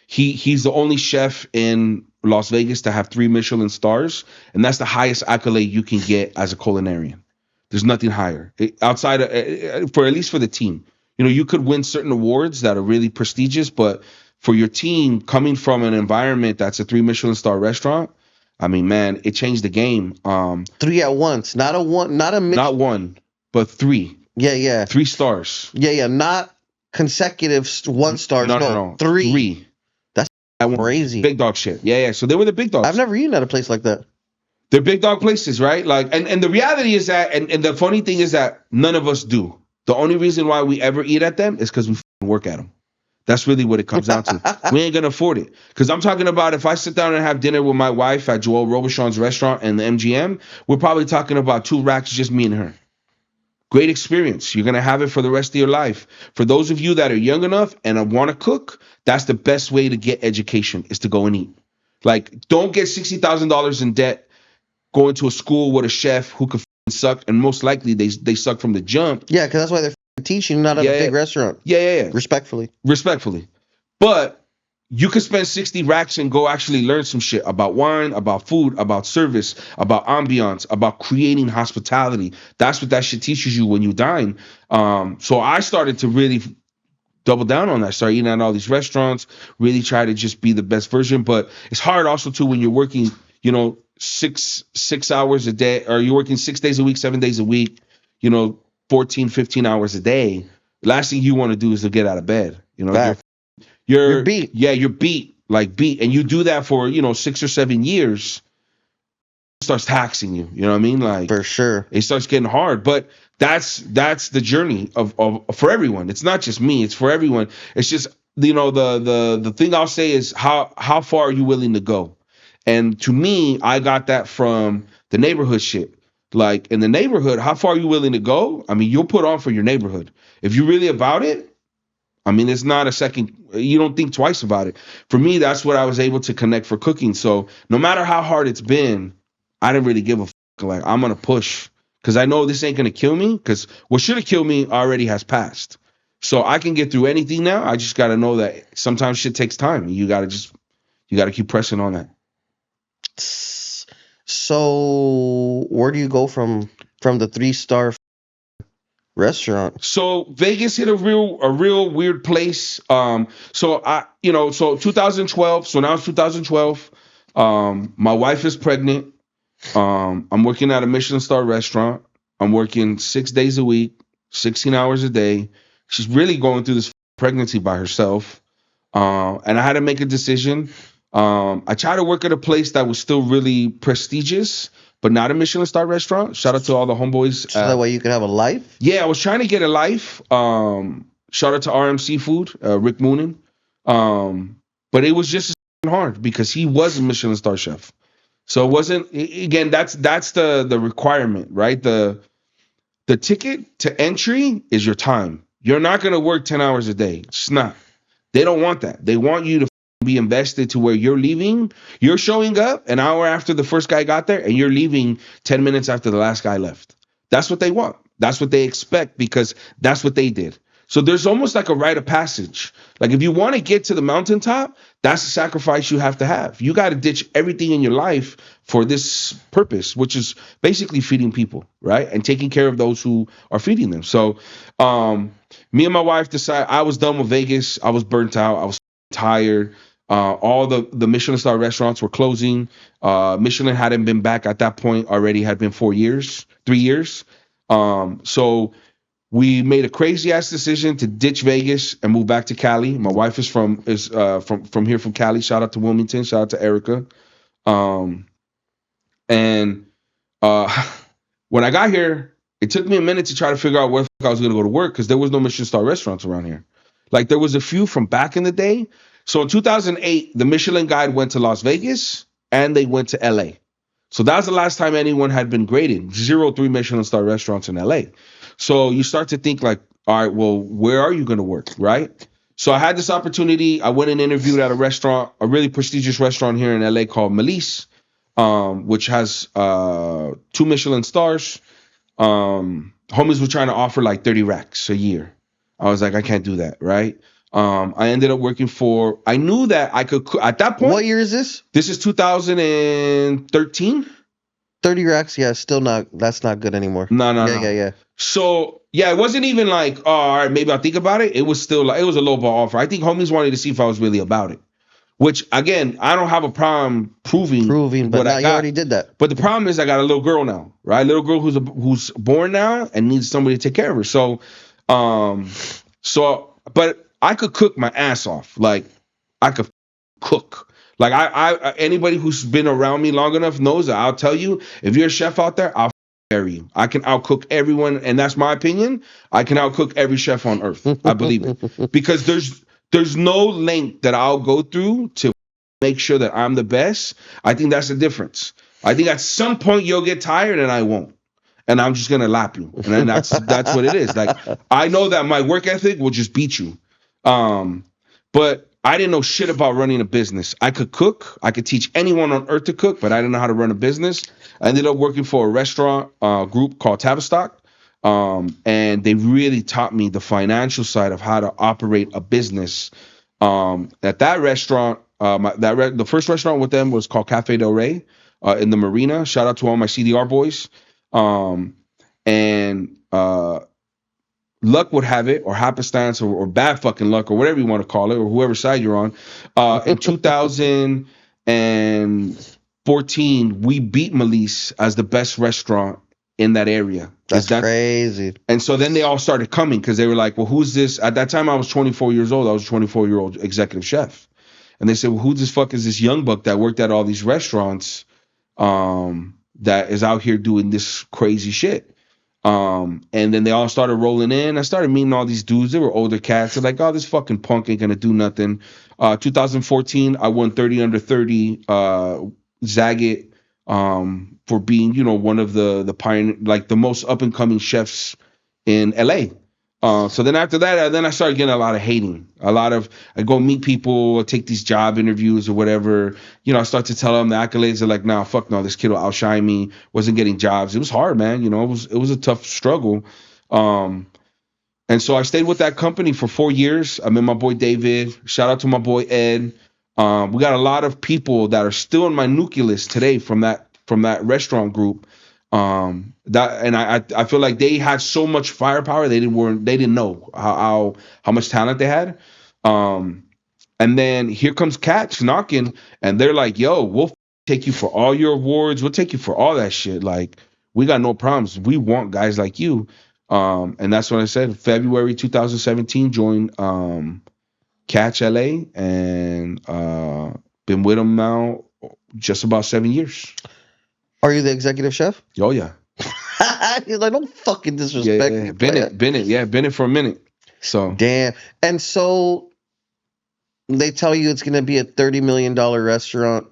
He's the only chef in Las Vegas to have 3 Michelin stars, and that's the highest accolade you can get as a culinarian. There's nothing higher outside of, for at least for the team. You could win certain awards that are really prestigious, but for your team, coming from an environment that's a 3 Michelin-star restaurant, I mean, man, it changed the game. 3 at once, not a not one, but 3. Yeah. 3 stars. Yeah, not consecutive 1 stars. No. 3. 3. That's crazy. Big dog shit. Yeah. So they were the big dogs. I've never eaten at a place like that. They're big dog places, right? Like, and the reality is that, and the funny thing is that none of us do. The only reason why we ever eat at them is because we work at them. That's really what it comes down to. We ain't gonna afford it. Because I'm talking about if I sit down and have dinner with my wife at Joel Robichon's restaurant and the MGM, we're probably talking about 2 racks, just me and her. Great experience. You're gonna have it for the rest of your life. For those of you that are young enough and want to cook, that's the best way to get education is to go and eat. Like, don't get $60,000 in debt going to a school with a chef who could suck, and most likely they suck from the jump. Yeah, because that's why they're teaching, not at a big restaurant. Yeah. Respectfully. But you could spend 60 racks and go actually learn some shit about wine, about food, about service, about ambiance, about creating hospitality. That's what that shit teaches you when you dine. So I started to really double down on that. Start eating at all these restaurants, really try to just be the best version. But it's hard also too when you're working, 6 hours a day, or you're working 6 days a week, 7 days a week, 14, 15 hours a day. Last thing you want to do is to get out of bed. You're beat. Yeah, you're beat. And you do that for 6 or 7 years. It starts taxing you. You know what I mean? Like, for sure, it starts getting hard. But that's the journey of for everyone. It's not just me. It's for everyone. It's just the thing I'll say is how far are you willing to go? And to me, I got that from the neighborhood shit. Like, in the neighborhood, how far are you willing to go? I mean, you'll put on for your neighborhood. If you're really about it, I mean, it's not a second, you don't think twice about it. For me, that's what I was able to connect for cooking. So no matter how hard it's been, I didn't really give a fuck. Like, I'm going to push because I know this ain't going to kill me, because what should have killed me already has passed. So I can get through anything now. I just got to know that sometimes shit takes time. You got to keep pressing on that. So where do you go from the 3-star restaurant? So Vegas hit a real weird place. So 2012. So now it's 2012. My wife is pregnant. I'm working at a Michelin-star restaurant. I'm working 6 days a week, 16 hours a day. She's really going through this pregnancy by herself. And I had to make a decision. I tried to work at a place that was still really prestigious, but not a Michelin-star restaurant. Shout out to all the homeboys. So that way you could have a life? Yeah, I was trying to get a life. Shout out to RM Seafood, Rick Moonen. But it was just hard because he was a Michelin-star chef. So it wasn't, again, that's the requirement, right? The ticket to entry is your time. You're not going to work 10 hours a day. It's not. They don't want that. They want you to be invested to where you're leaving. You're showing up an hour after the first guy got there, and you're leaving 10 minutes after the last guy left. That's what they want. That's what they expect, because that's what they did. So there's almost like a rite of passage. Like, if you want to get to the mountaintop, that's a sacrifice you have to have. You got to ditch everything in your life for this purpose, which is basically feeding people, right? And taking care of those who are feeding them. So me and my wife decided, I was done with Vegas. I was burnt out. I was tired. All the Michelin-star restaurants were closing. Michelin hadn't been back at that point already, had been 3 years. So we made a crazy ass decision to ditch Vegas and move back to Cali. My wife is from here from Cali. Shout out to Wilmington. Shout out to Erica. And when I got here, it took me a minute to try to figure out where I was going to go to work, because there was no Michelin-star restaurants around here. Like, there was a few from back in the day. So in 2008, the Michelin Guide went to Las Vegas and they went to LA. So that was the last time anyone had been graded. 3 Michelin-star restaurants in LA. So you start to think like, all right, well, where are you going to work, right? So I had this opportunity. I went and interviewed at a restaurant, a really prestigious restaurant here in LA called Melis, which has 2 Michelin stars. Homies were trying to offer like 30 racks a year. I was like, I can't do that, right? I ended up working I knew that I could, at that point. What year is this? This is 2013. 30 racks, yeah, that's not good anymore. No. Yeah. So, yeah, it wasn't even like, oh, all right, maybe I'll think about it. It was still like, it was a low ball offer. I think homies wanted to see if I was really about it, which, again, I don't have a problem proving, but now you already did that. But the problem is I got a little girl now, right? A little girl who's born now and needs somebody to take care of her. So, but I could cook my ass off. Like, I could cook. Like, I anybody who's been around me long enough knows that I'll tell you, if you're a chef out there, I'll carry you. I can outcook everyone, and that's my opinion. I can outcook every chef on earth. I believe it. Because there's no length that I'll go through to make sure that I'm the best. I think that's the difference. I think at some point you'll get tired and I won't. And I'm just gonna lap you. And then that's what it is. Like I know that my work ethic will just beat you. But I didn't know shit about running a business. I could cook. I could teach anyone on earth to cook, but I didn't know how to run a business. I ended up working for a restaurant group called Tavistock. And they really taught me the financial side of how to operate a business. At that restaurant, the first restaurant with them was called Cafe Del Rey in the Marina. Shout out to all my CDR boys. And luck would have it, or happenstance, or bad fucking luck, or whatever you want to call it, or whoever side you're on. In 2014, we beat Melise as the best restaurant in that area. That's crazy. And so then they all started coming because they were like, well, who's this? At that time, I was 24 years old. I was a 24-year-old executive chef. And they said, well, who the fuck is this young buck that worked at all these restaurants that is out here doing this crazy shit? And then they all started rolling in. I started meeting all these dudes. They were older cats. They're like, oh, this fucking punk ain't gonna do nothing. 2014, I won 30 under 30 Zagat for being, one of the pioneer, like the most up and coming chefs in LA. So then after that, I started getting a lot of hating. I go meet people, take these job interviews or whatever. I start to tell them the accolades. They're like, nah, fuck no, this kid will outshine me. Wasn't getting jobs. It was hard, man. It was a tough struggle. And so I stayed with that company for 4 years. I met my boy David. Shout out to my boy Ed. We got a lot of people that are still in my nucleus today from that restaurant group. I feel like they had so much firepower. They didn't know how much talent they had. And then here comes Cats knocking, and they're like, yo, we'll take you for all your awards. We'll take you for all that shit. Like, we got no problems. We want guys like you. And that's what I said. February 2017, joined Catch LA, and been with them now just about 7 years. Are you the executive chef? Oh yeah. He's like, don't fucking disrespect me. Been it for a minute. So damn. And so they tell you it's gonna be a $30 million restaurant.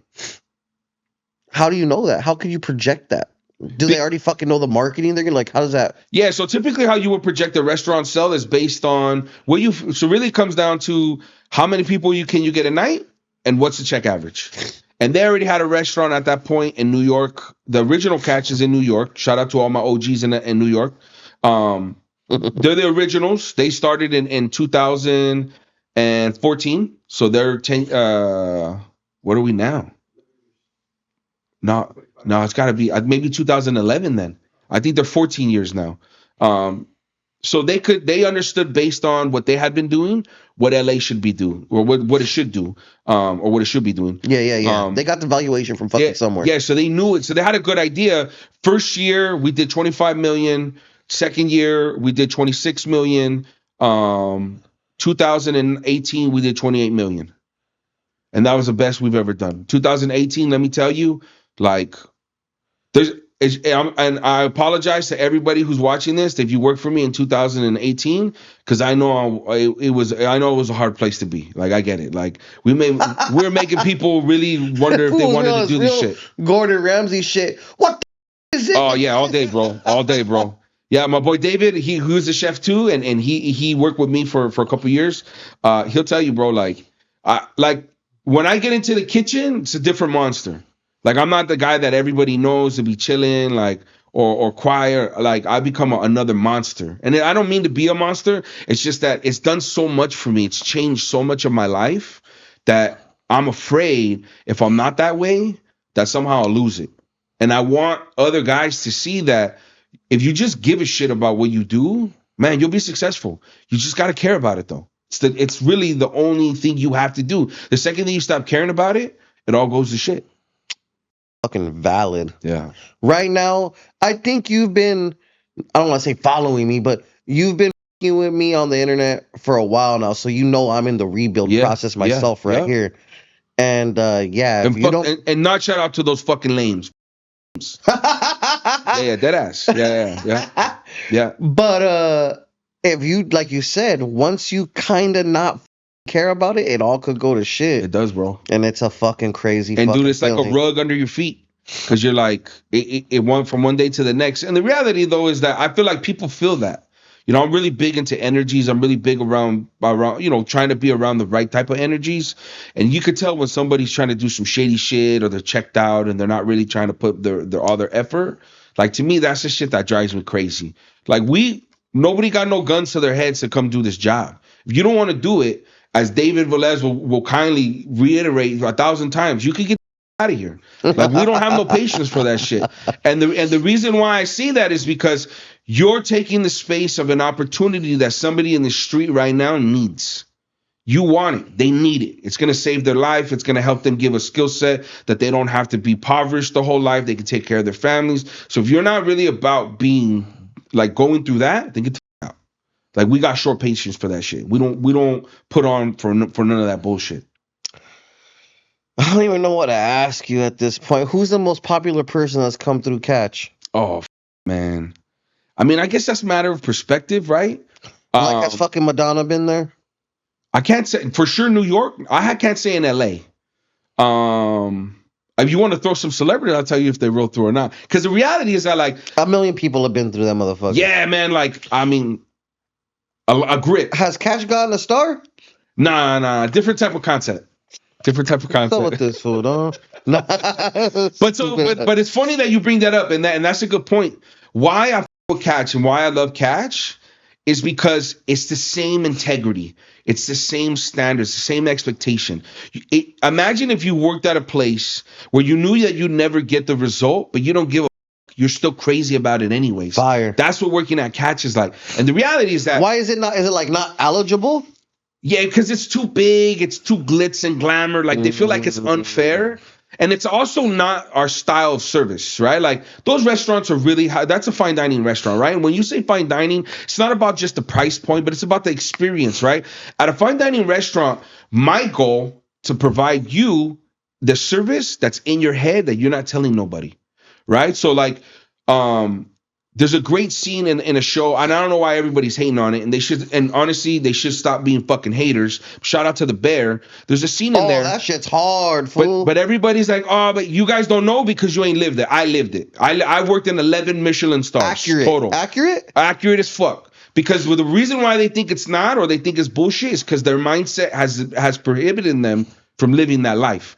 How do you know that? How can you project that? Do they already fucking know the marketing? They're gonna like, how does that? Yeah, so typically how you would project a restaurant sell is based on so really it comes down to how many people can you get a night and what's the check average. And they already had a restaurant at that point in New York. The original Catch is in New York. Shout out to all my OGs in New York. They're the originals. They started in 2014. So they're 10. What are we now? No, it's got to be maybe 2011 then. I think they're 14 years now. So they understood based on what they had been doing, what LA should be doing, or what it should do, or what it should be doing. Yeah. They got the valuation from fucking somewhere. Yeah, so they knew it. So they had a good idea. First year we did 25 million. Second year we did 26 million. 2018 we did 28 million, and that was the best we've ever done. 2018, let me tell you, like and I apologize to everybody who's watching this if you worked for me in 2018, because I know it was a hard place to be. Like, I get it. Like, we're making people really wonder if they wanted to do this shit. Gordon Ramsay shit. What the is it? Oh yeah, all day, bro. Yeah, my boy David, he was a chef too, and he worked with me for a couple years. He'll tell you, bro, like when I get into the kitchen, it's a different monster. Like, I'm not the guy that everybody knows to be chilling, like, or quiet. Like, I become another monster. And I don't mean to be a monster. It's just that it's done so much for me. It's changed so much of my life that I'm afraid if I'm not that way, that somehow I'll lose it. And I want other guys to see that if you just give a shit about what you do, man, you'll be successful. You just got to care about it, though. It's really the only thing you have to do. The second that you stop caring about it, it all goes to shit. Fucking valid. Yeah. Right now, I think you've been, I don't want to say following me, but you've been with me on the internet for a while now, so you know I'm in the rebuild process myself here. And if you don't, and not shout out to those fucking lames. yeah, dead ass. Yeah. But if you, like you said, once you kind of not care about it, it all could go to It shit. does, bro. And it's a fucking crazy And fucking dude, it's like a feeling. rug under your feet because you're like it went from one day to the next. And the reality though is that I feel like people feel that. You know, I'm really big into energies. I'm really big around trying to be around the right type of energies. And you could tell when somebody's trying to do some shady shit or they're checked out and they're not really trying to put their all their effort. Like to me, that's the shit that drives me crazy. Like nobody got no guns to their heads to come do this job. If you don't want to do it, as David Velez will kindly reiterate 1,000 times, you can get out of here. Like we don't have no patience for that shit. And the reason why I say that is because you're taking the space of an opportunity that somebody in the street right now needs. You want it. They need it. It's going to save their life. It's going to help them give a skill set that they don't have to be impoverished the whole life. They can take care of their families. So if you're not really about being like going through that, then get the fuck out. Like we got short patience for that shit. We don't put on for none of that bullshit. I don't even know what to ask you at this point. Who's the most popular person that's come through Catch? Oh man. I mean, I guess that's a matter of perspective, right? Like, has fucking Madonna been there? I can't say for sure New York. Can't say in LA. If you want to throw some celebrity, I'll tell you if they roll through or not. Because the reality is that like 1 million people have been through that motherfucker. yeah, man. Like I mean, a grip. Has Catch gotten a star? Nah. Different type of concept. Different type of What's up concept. with this food, huh? Nah. But it's funny that you bring that up, and that's a good point. Why I f with Catch and why I love Catch is because it's the same integrity, it's the same standards, the same expectation. Imagine if you worked at a place where you knew that you'd never get the result, but you don't give a you're still crazy about it anyways. Fire. That's what working at Catch is like. And the reality is that why is it not? Is it like not eligible? yeah, because it's too big, it's too glitz and glamour. Like they feel like it's unfair. And it's also not our style of service, right? Like those restaurants are really high. That's a fine dining restaurant, right? And when you say fine dining, it's not about just the price point, but it's about the experience, right? At a fine dining restaurant, my goal to provide you the service that's in your head that you're not telling nobody, right? So like, there's a great scene in a show, and I don't know why everybody's hating on it. And honestly, they should stop being fucking haters. Shout out to the Bear. There's a scene in there. That shit's hard, fool. But everybody's like, oh, but you guys don't know because you ain't lived it. I lived it. I worked in 11 Michelin stars. Accurate. Total. Accurate as fuck. Because the reason why they think it's not or they think it's bullshit is because their mindset has prohibited them from living that life.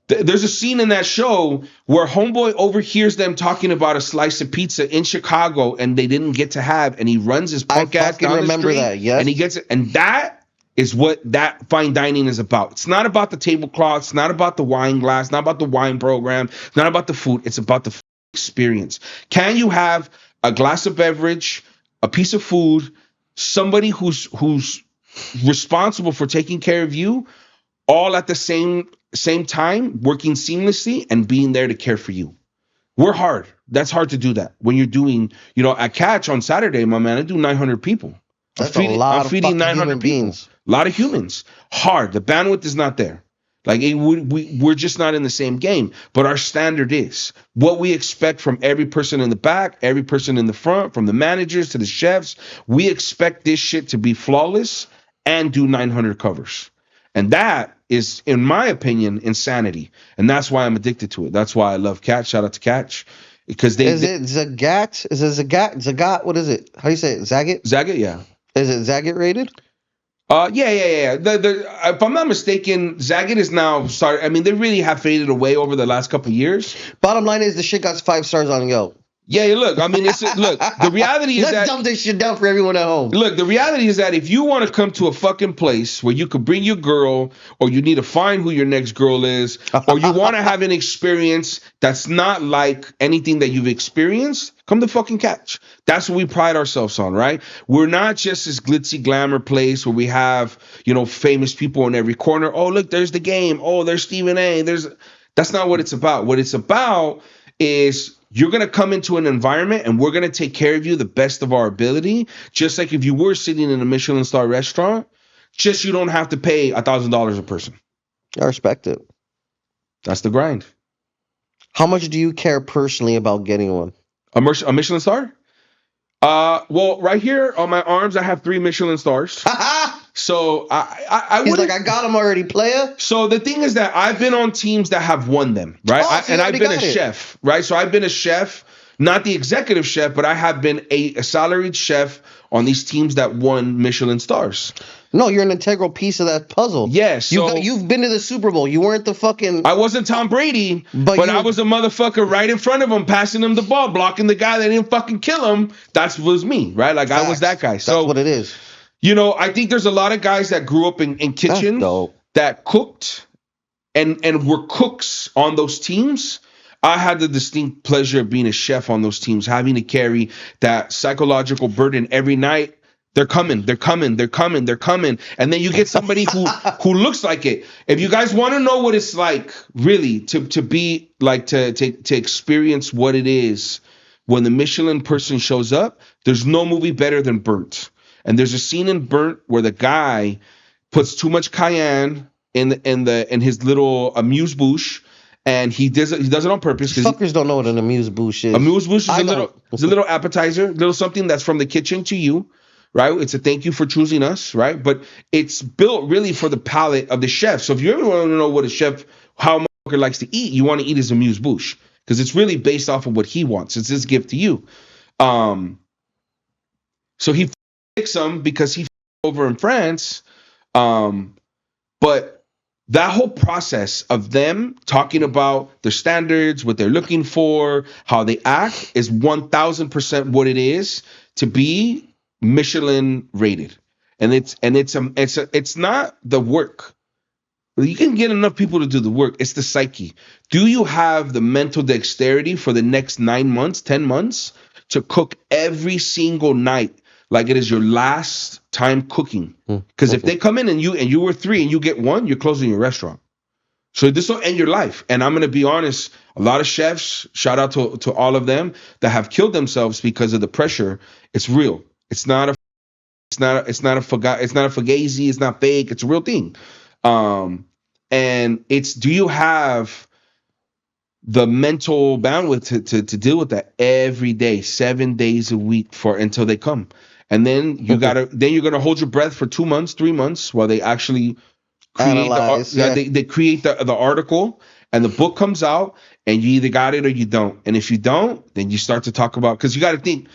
There's a scene in that show where homeboy overhears them talking about a slice of pizza in Chicago and they didn't get to have, and he runs his punk ass down the street. That, yes. And he gets it, and that is what that fine dining is about. It's not about the tablecloth, it's not about the wine glass, not about the wine program, it's not about the food, it's about the experience. Can you have a glass of beverage, a piece of food, somebody who's responsible for taking care of you, all at the same time, working seamlessly and being there to care for you? We're hard. That's hard to do that. When you're doing, at Catch on Saturday, my man, I do 900 people. That's I'm feeding 900 beings. A lot of humans. Hard. The bandwidth is not there. Like we're just not in the same game. But our standard is what we expect from every person in the back, every person in the front, from the managers to the chefs. We expect this shit to be flawless and do 900 covers. And that is, in my opinion, insanity. And that's why I'm addicted to it. That's why I love Catch. Shout out to Catch. Because Is it Zagat? Is it Zagat? Zagat? What is it? How do you say it? Zagat? Zagat, yeah. Is it Zagat rated? Yeah. If I'm not mistaken, Zagat is now started. I mean, they really have faded away over the last couple of years. Bottom line is the shit got 5 stars on Yelp. Yeah, look, I mean, the reality is Let's dumb this shit down for everyone at home. Look, the reality is that if you want to come to a fucking place where you could bring your girl, or you need to find who your next girl is, or you want to have an experience that's not like anything that you've experienced, come to fucking Catch. That's what we pride ourselves on, right? We're not just this glitzy glamour place where we have, famous people in every corner. Oh, look, there's the game. Oh, there's Stephen A. That's not what it's about. What it's about is you're going to come into an environment and we're going to take care of you the best of our ability. Just like if you were sitting in a Michelin-star restaurant, just you don't have to pay $1,000 a person. I respect it. That's the grind. How much do you care personally about getting one? A Michelin-star? Well, right here on my arms, I have 3 Michelin stars. So I He's would. like, I got him already, player. So the thing is that I've been on teams that have won them, right? Oh, so you And I've already been a got it. chef, right? So I've been a chef, not the executive chef, but I have been a salaried chef on these teams that won Michelin stars. No, you're an integral piece of that puzzle. Yes, so you've been to the Super Bowl. You weren't the fucking. I wasn't Tom Brady, but I was a motherfucker right in front of him, passing him the ball, blocking the guy that didn't fucking kill him. That was me, right? Like I was that guy. So that's what it is. You know, I think there's a lot of guys that grew up in kitchens that cooked and were cooks on those teams. I had the distinct pleasure of being a chef on those teams, having to carry that psychological burden every night. They're coming. And then you get somebody who looks like it. If you guys want to know what it's like, really, to be like to experience what it is when the Michelin person shows up, there's no movie better than Burnt. And there's a scene in Burnt where the guy puts too much cayenne in his little amuse-bouche, and he does it on purpose. Fuckers don't know what an amuse-bouche is. Amuse-bouche is a little appetizer, little something that's from the kitchen to you, right? It's a thank you for choosing us, right? But it's built really for the palate of the chef. So if you ever want to know what a chef, how a motherfucker likes to eat, you want to eat his amuse-bouche because it's really based off of what he wants. It's his gift to you. So he some because he over in France, but that whole process of them talking about their standards, what they're looking for, how they act is 1000% what it is to be Michelin rated, and it's not the work. You can get enough people to do the work. It's the psyche. Do you have the mental dexterity for the next 9 months, 10 months to cook every single night like it is your last time cooking? Because if they come in and you were 3 and you get 1, you're closing your restaurant. So this will end your life. And I'm going to be honest, a lot of chefs, shout out to all of them that have killed themselves because of the pressure. It's real. It's not a fugazi, it's not fake, it's a real thing. And it's, do you have the mental bandwidth to deal with that every day, 7 days a week until they come? And then you're gonna hold your breath for 2 months, 3 months while they actually create they create the article, and the book comes out, and you either got it or you don't. And if you don't, then you start to talk about, because you got to think,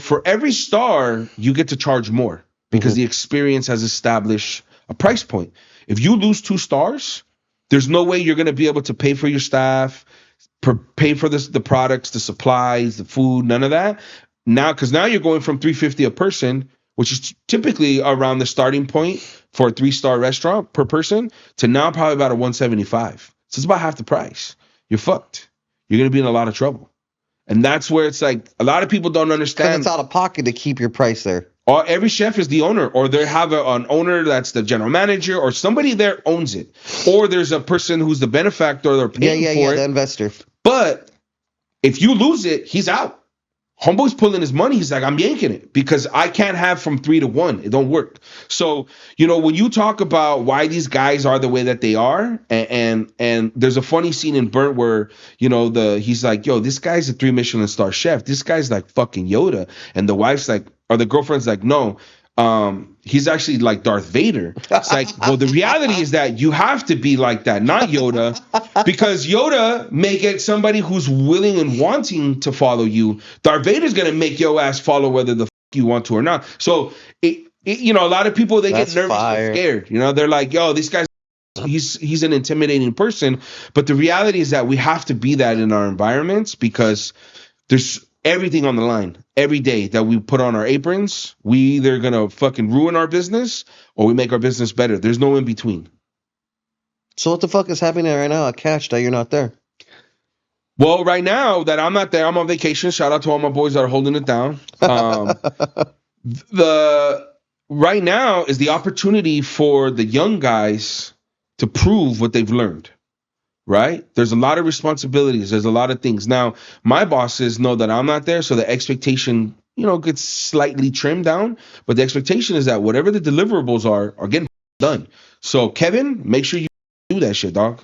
for every star you get to charge more because the experience has established a price point. If you lose 2 stars, there's no way you're going to be able to pay for your staff, pay for the products, the supplies, the food, none of that. Because now you're going from $350 a person, which is typically around the starting point for a 3-star restaurant per person, to now probably about a $175. So it's about half the price. You're fucked. You're going to be in a lot of trouble. And that's where it's like a lot of people don't understand. Because it's out of pocket to keep your price there. Every chef is the owner, or they have an owner that's the general manager, or somebody there owns it. Or there's a person who's the benefactor, they're paying for it. The investor. But if you lose it, he's out. Homeboy's pulling his money. He's like, I'm yanking it because I can't have from 3 to 1. It don't work. So, when you talk about why these guys are the way that they are, and there's a funny scene in Burnt where, he's like, yo, this guy's a 3 Michelin-star chef. This guy's like fucking Yoda. And the wife's like, or the girlfriend's like, no, he's actually like Darth Vader. It's like, well, the reality is that you have to be like that, not Yoda, because Yoda may get somebody who's willing and wanting to follow you. Darth Vader's going to make your ass follow whether the fuck you want to or not. So, a lot of people, they get nervous and scared. They're like, yo, this guy's, he's an intimidating person. But the reality is that we have to be that in our environments, because there's everything on the line. Every day that we put on our aprons, we either gonna fucking ruin our business or we make our business better. There's no in between. So what the fuck is happening right now at Catch that you're not there? Well, right now that I'm not there, I'm on vacation. Shout out to all my boys that are holding it down. Right now is the opportunity for the young guys to prove what they've learned. Right? There's a lot of responsibilities. There's a lot of things. Now, my bosses know that I'm not there, so the expectation, gets slightly trimmed down. But the expectation is that whatever the deliverables are getting done. So, Kevin, make sure you do that shit, dog.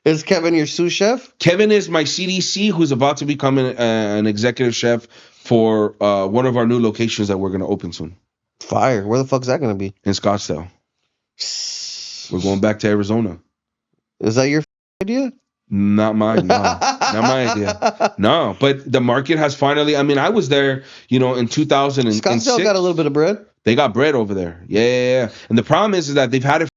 Is Kevin your sous chef? Kevin is my CDC, who's about to become an executive chef for one of our new locations that we're going to open soon. Fire. Where the fuck's that gonna be? in Scottsdale. We're going back to Arizona. Is that your idea? Not mine, no. Not my idea. No, but the market has finally, I mean, I was there, in 2006. Scottsdale got a little bit of bread. They got bread over there. Yeah. And the problem is that they've had it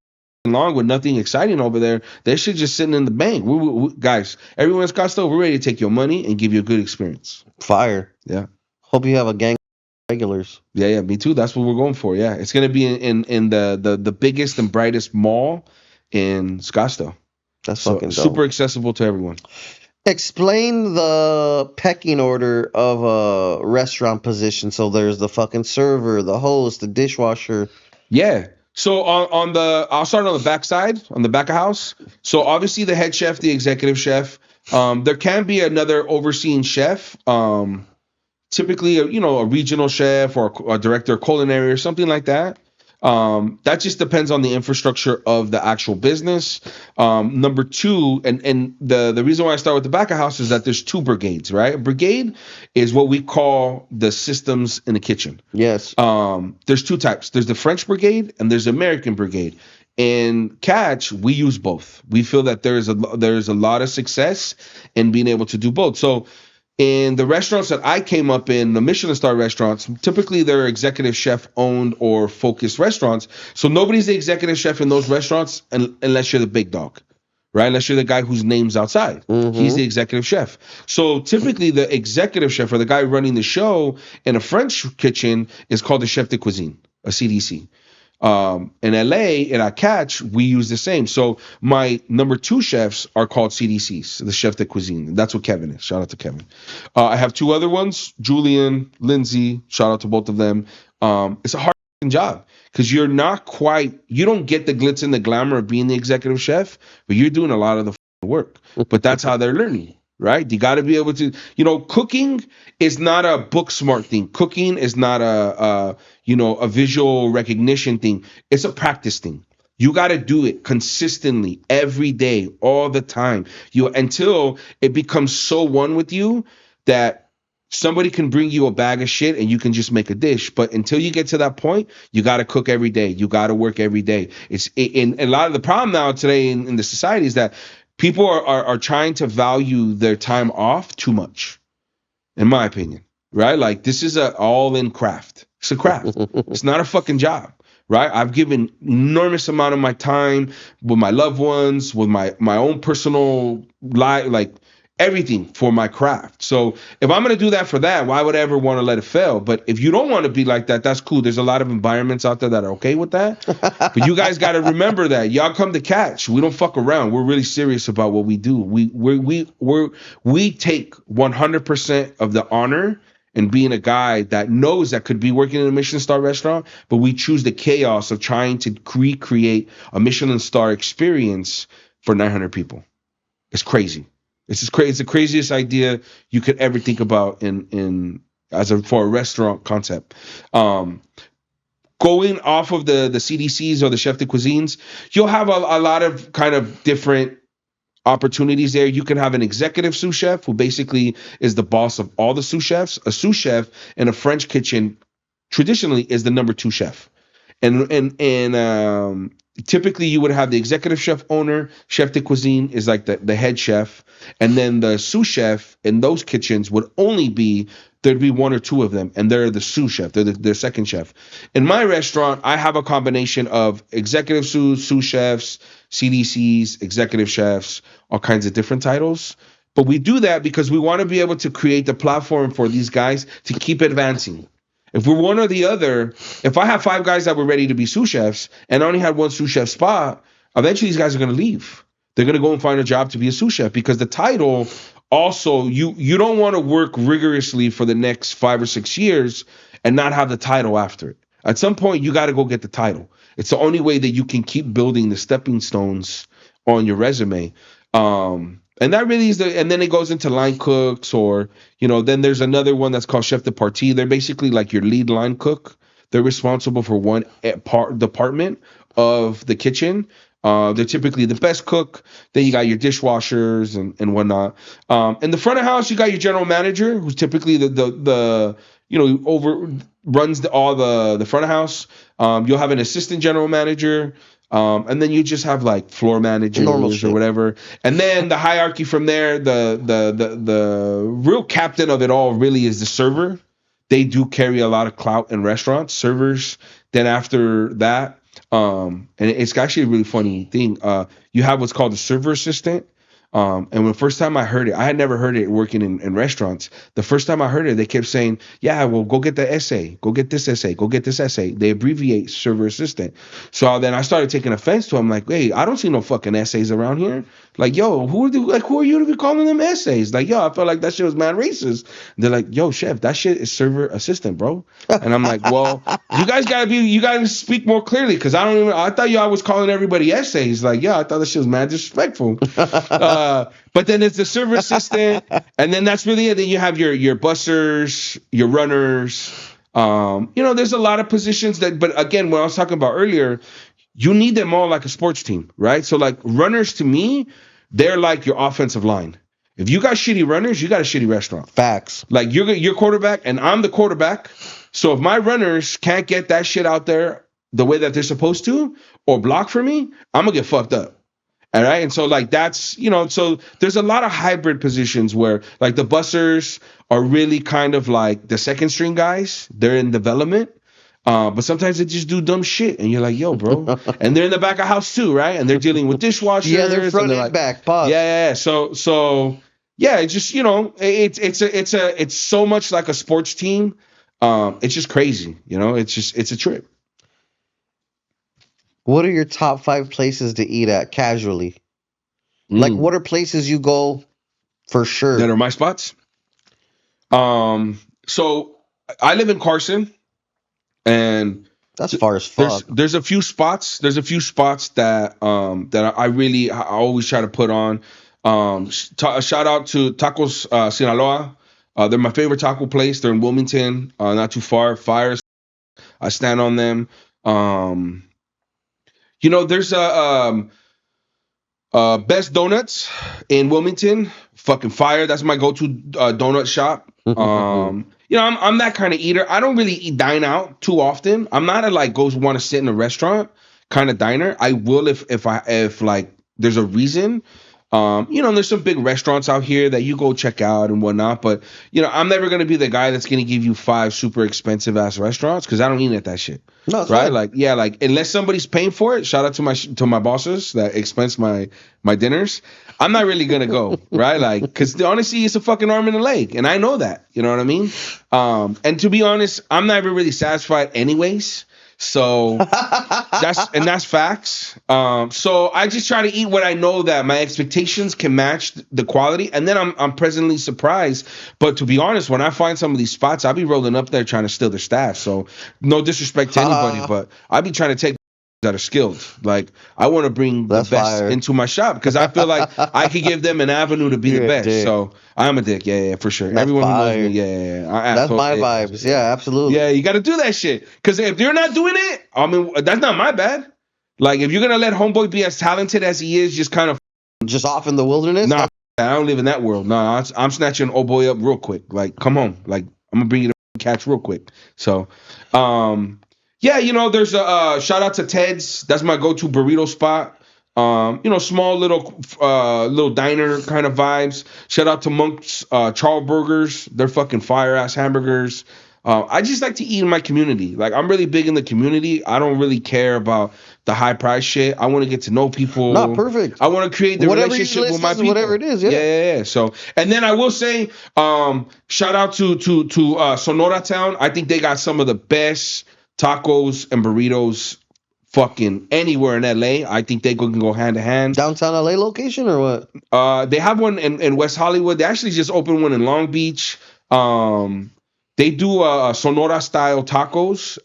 long with nothing exciting over there. They should just sitting in the bank. Guys, everyone in Scottsdale, we're ready to take your money and give you a good experience. Fire. Yeah. Hope you have a gang of regulars. Yeah, me too. That's what we're going for. Yeah. It's gonna be in the biggest and brightest mall in Scottsdale. That's fucking dope. Super accessible to everyone. Explain the pecking order of a restaurant position. So there's the fucking server, the host, the dishwasher. Yeah. So I'll start on the back side, on the back of house. So obviously the head chef, the executive chef. There can be another overseeing chef. Typically, a regional chef or a director of culinary or something like that. That just depends on the infrastructure of the actual business. Number two, and the reason why I start with the back of house is that there's two brigades, right? A brigade is what we call the systems in the kitchen. Yes. There's two types. There's the French brigade and there's the American brigade. In Catch, we use both. We feel that there's a lot of success in being able to do both. So in the restaurants that I came up in, the Michelin-star restaurants, typically they're executive chef owned or focused restaurants. So nobody's the executive chef in those restaurants unless you're the big dog, right? Unless you're the guy whose name's outside. Mm-hmm. He's the executive chef. So typically the executive chef or the guy running the show in a French kitchen is called the chef de cuisine, a CDC. In LA, in our Catch, we use the same. So my number two chefs are called CDCs, the chef de cuisine. That's what Kevin is. Shout out to Kevin. I have two other ones, Julian, Lindsay. Shout out to both of them. It's a hard job because you don't get the glitz and the glamour of being the executive chef, but you're doing a lot of the work. But that's how they're learning. Right? You got to be able to, cooking is not a book smart thing. Cooking is not a visual recognition thing. It's a practice thing. You got to do it consistently every day, all the time. Until it becomes so one with you that somebody can bring you a bag of shit and you can just make a dish. But until you get to that point, you got to cook every day. You got to work every day. And a lot of the problem now today in the society is that people are trying to value their time off too much, in my opinion, right? Like this is a all-in craft. It's a craft. It's not a fucking job, right? I've given enormous amount of my time with my loved ones, with my own personal life, like everything for my craft. So if I'm going to do that for that, why would I ever want to let it fail? But if you don't want to be like that, that's cool. There's a lot of environments out there that are okay with that. But you guys got to remember that y'all come to Catch. We don't fuck around. We're really serious about what we do. We take 100% of the honor in being a guy that knows that could be working in a Michelin-star restaurant, but we choose the chaos of trying to recreate a Michelin-star experience for 900 people. It's crazy. It's just crazy. It's the craziest idea you could ever think about for a restaurant concept. Going off of the CDCs or the chef de cuisines, you'll have a lot of kind of different opportunities there. You can have an executive sous chef who basically is the boss of all the sous chefs. A sous chef in a French kitchen traditionally is the number two chef. And typically you would have the executive chef owner, chef de cuisine is like the head chef, and then the sous chef in those kitchens would there'd be one or two of them, and they're the sous chef, they're the second chef. In my restaurant, I have a combination of executive sous chefs, CDCs, executive chefs, all kinds of different titles. But we do that because we want to be able to create the platform for these guys to keep advancing. If we're one or the other, if I have 5 guys that were ready to be sous chefs and I only had one sous chef spot, eventually these guys are going to leave. They're going to go and find a job to be a sous chef because the title also, you don't want to work rigorously for the next 5 or 6 years and not have the title after it. At some point, you got to go get the title. It's the only way that you can keep building the stepping stones on your resume. And that really is and then it goes into line cooks or, then there's another one that's called chef de partie. They're basically like your lead line cook. They're responsible for one department of the kitchen. They're typically the best cook. Then you got your dishwashers and whatnot. In the front of house, you got your general manager, who's typically the runs all the front of house. You'll have an assistant general manager. And then you just have like floor managers or whatever. And then the hierarchy from there, the real captain of it all really is the server. They do carry a lot of clout in restaurants, servers. Then after that, and it's actually a really funny thing. You have what's called a server assistant. And when the first time I heard it, I had never heard it working in restaurants. The first time I heard it, they kept saying, yeah, well, go get the essay, go get this essay, go get this essay. They abbreviate server assistant. So then I started taking offense to them, like, hey, I don't see no fucking essays around here. Like, yo, who are you to be calling them essays? Like, yo, I felt like that shit was mad racist. They're like, yo, chef, that shit is server assistant, bro. And I'm like, well, you guys gotta speak more clearly, because I thought y'all was calling everybody essays. Like, yeah, I thought that shit was mad disrespectful. But then it's the server assistant, and then that's really it. Then you have your bussers, your runners. There's a lot of positions but again, what I was talking about earlier, you need them all like a sports team, right? So like runners, to me, they're like your offensive line. If you got shitty runners, you got a shitty restaurant. Facts. Like you're quarterback and I'm the quarterback. So if my runners can't get that shit out there the way that they're supposed to, or block for me, I'm gonna get fucked up. All right. And so like that's, so there's a lot of hybrid positions where like the bussers are really kind of like the second string guys. They're in development. But sometimes they just do dumb shit, and you're like, "Yo, bro!" And they're in the back of house too, right? And they're dealing with dishwashers. Yeah, they're front and like, back. Pause. Yeah. So yeah, it's just it's so much like a sports team. It's just crazy, it's a trip. What are your top 5 places to eat at casually? Like, what are places you go for sure? That are my spots. So I live in Carson. And that's far as fuck. There's a few spots. There's a few spots that I always try to put on. Shout out to Tacos Sinaloa. They're my favorite taco place. They're in Wilmington, not too far. Fires. I stand on them. There's Best Donuts in Wilmington. Fucking fire. That's my go-to donut shop. I'm that kind of eater. I don't really dine out too often. I'm not a like go want to sit in a restaurant kind of diner. I will if like there's a reason. There's some big restaurants out here that you go check out and whatnot. But I'm never gonna be the guy that's gonna give you 5 super expensive ass restaurants, because I don't eat at that shit. No, right? Fine. Like like unless somebody's paying for it. Shout out to my bosses that expense my dinners. I'm not really gonna go, right? Like, because honestly, it's a fucking arm and a leg, and I know that. You know what I mean? And to be honest, I'm never really satisfied, anyways. So that's facts. So I just try to eat what I know that my expectations can match the quality, and then I'm pleasantly surprised. But to be honest, when I find some of these spots, I'll be rolling up there trying to steal their staff. So no disrespect to anybody, but I'll be trying to take that are skilled. Like, I want to bring the best into my shop, because I feel like I could give them an avenue to be the best. Dick. So I'm a dick. Yeah, for sure. That's Everyone fire. Who knows me, yeah. That's my vibes. Yeah, absolutely. Yeah, you got to do that shit. Because if you're not doing it, I mean, that's not my bad. Like, if you're going to let homeboy be as talented as he is, just kind of just off in the wilderness? Nah, I don't live in that world. Nah, I'm snatching old boy up real quick. Like, come on. Like, I'm going to bring you the catch real quick. So, yeah, there's a shout out to Ted's. That's my go-to burrito spot. Small little diner kind of vibes. Shout out to Monk's Charles Burgers. They're fucking fire ass hamburgers. I just like to eat in my community. Like, I'm really big in the community. I don't really care about the high price shit. I want to get to know people. Not perfect. I want to create the relationship with my people. Whatever it is, yeah. So, and then I will say, shout out to Sonora Town. I think they got some of the best tacos and burritos fucking anywhere in LA. I think they can go hand to hand. Downtown LA location or what? They have one in West Hollywood. They actually just opened one in Long Beach. They do Sonora style tacos.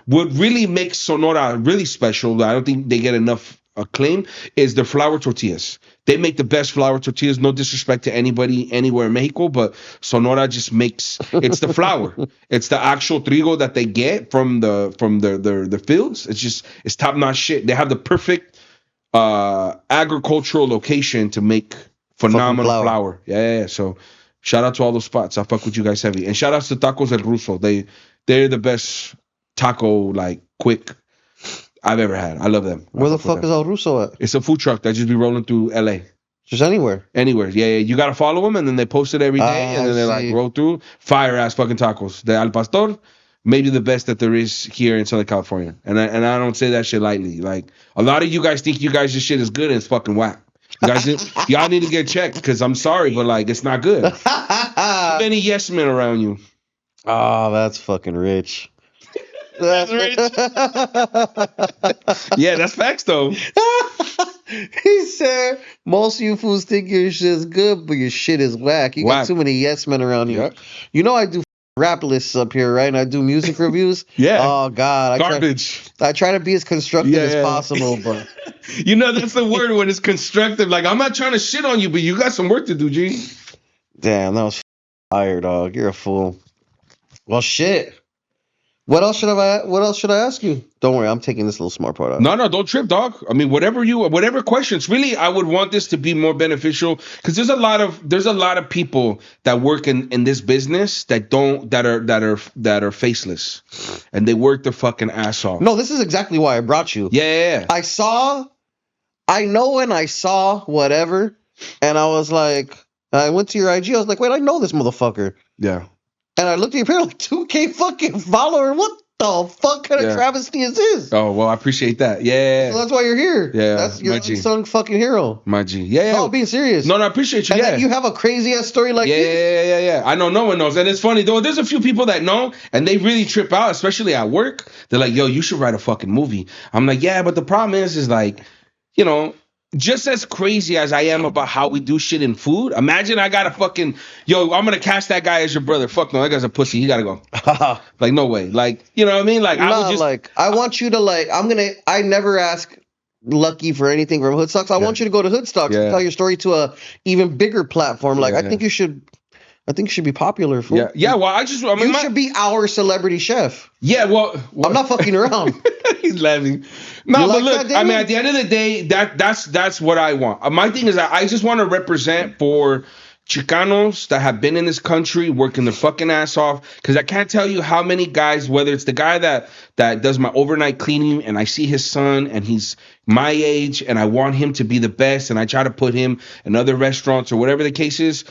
What really makes Sonora really special, I don't think they get enough acclaim, is their flour tortillas. They make the best flour tortillas. No disrespect to anybody anywhere in Mexico, but Sonora just makes, it's the flour. It's the actual trigo that they get from the fields. It's top notch shit. They have the perfect agricultural location to make phenomenal flour. Yeah. So shout out to all those spots. I fuck with you guys heavy. And shout out to Tacos El Ruso. They're the best taco, like, quick I've ever had. I love them. Where the fuck is El Russo at? It's a food truck that just be rolling through LA. Just anywhere. Anywhere. Yeah. You got to follow them, and then they post it every day, and then they like roll through. Fire ass fucking tacos. The Al Pastor, maybe the best that there is here in Southern California. And I don't say that shit lightly. Like, a lot of you guys think you guys' shit is good, and it's fucking whack. You guys, y'all need to get checked, because I'm sorry, but like, it's not good. Too many yes men around you. Oh, that's fucking rich. That's rich. Yeah, that's facts though. He said, most of you fools think your shit is good, but your shit is whack. You got too many yes men around you. Yep. You know I do rap lists up here, right? And I do music reviews. Yeah. Oh, God. Garbage. I try to be as constructive as possible, but... You know, that's the word when it's constructive. Like, I'm not trying to shit on you, but you got some work to do, G. Damn, that was fire, dog. You're a fool. Well, shit. What else should I ask you? Don't worry, I'm taking this little smart part out. No, don't trip, dog. I mean, whatever questions. Really, I would want this to be more beneficial, because there's a lot of people that work in this business that are faceless, and they work their fucking ass off. No, this is exactly why I brought you. Yeah. I know when I saw whatever, and I was like, I went to your IG, I was like, wait, I know this motherfucker. Yeah. And I looked at your page like, 2K fucking follower. What the fuck kind of travesty is this? Oh, well, I appreciate that. Yeah. So that's why you're here. Yeah. That's your unsung fucking hero. My G. Yeah. No, being serious. No, I appreciate you. And then you have a crazy ass story like this. Yeah. I know no one knows. And it's funny, though. There's a few people that know, and they really trip out, especially at work. They're like, yo, you should write a fucking movie. I'm like, yeah, but the problem is like, you know, just as crazy as I am about how we do shit in food, imagine I got a fucking, yo, I'm going to cast that guy as your brother. Fuck no, that guy's a pussy. He got to go. Like, no way. Like, you know what I mean? Like, I want you to, like, I never ask Lucky for anything from Hoodstocks. I want you to go to Hoodstocks and tell your story to a even bigger platform. Like, I think you should be popular. Fool. Yeah. Well, you should be our celebrity chef. Yeah. Well, I'm not fucking around. He's laughing. No, but look, I mean, at the end of the day, that's what I want. My thing is that I just want to represent for Chicanos that have been in this country working their fucking ass off. Because I can't tell you how many guys, whether it's the guy that does my overnight cleaning, and I see his son and he's my age and I want him to be the best, and I try to put him in other restaurants or whatever the case is.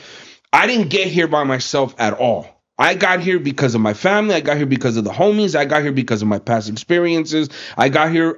I didn't get here by myself at all. I got here because of my family. I got here because of the homies. I got here because of my past experiences. I got here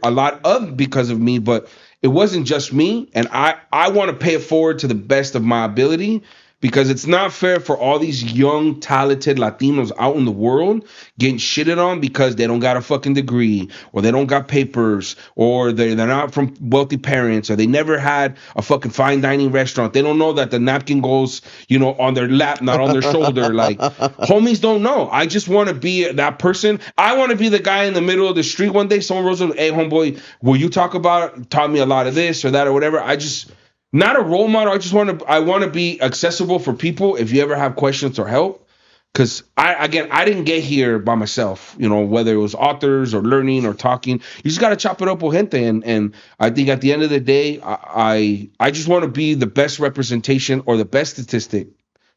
because of me, but it wasn't just me. And I want to pay it forward to the best of my ability, because it's not fair for all these young, talented Latinos out in the world getting shitted on because they don't got a fucking degree, or they don't got papers, or they're not from wealthy parents, or they never had a fucking fine dining restaurant. They don't know that the napkin goes, on their lap, not on their shoulder. Like, homies don't know. I just want to be that person. I want to be the guy in the middle of the street one day. Someone rolls up, hey, homeboy, will you taught me a lot of this or that or whatever. Not a role model. I want to be accessible for people if you ever have questions or help. Because I didn't get here by myself, whether it was authors or learning or talking. You just got to chop it up with gente. And I think at the end of the day, I just want to be the best representation or the best statistic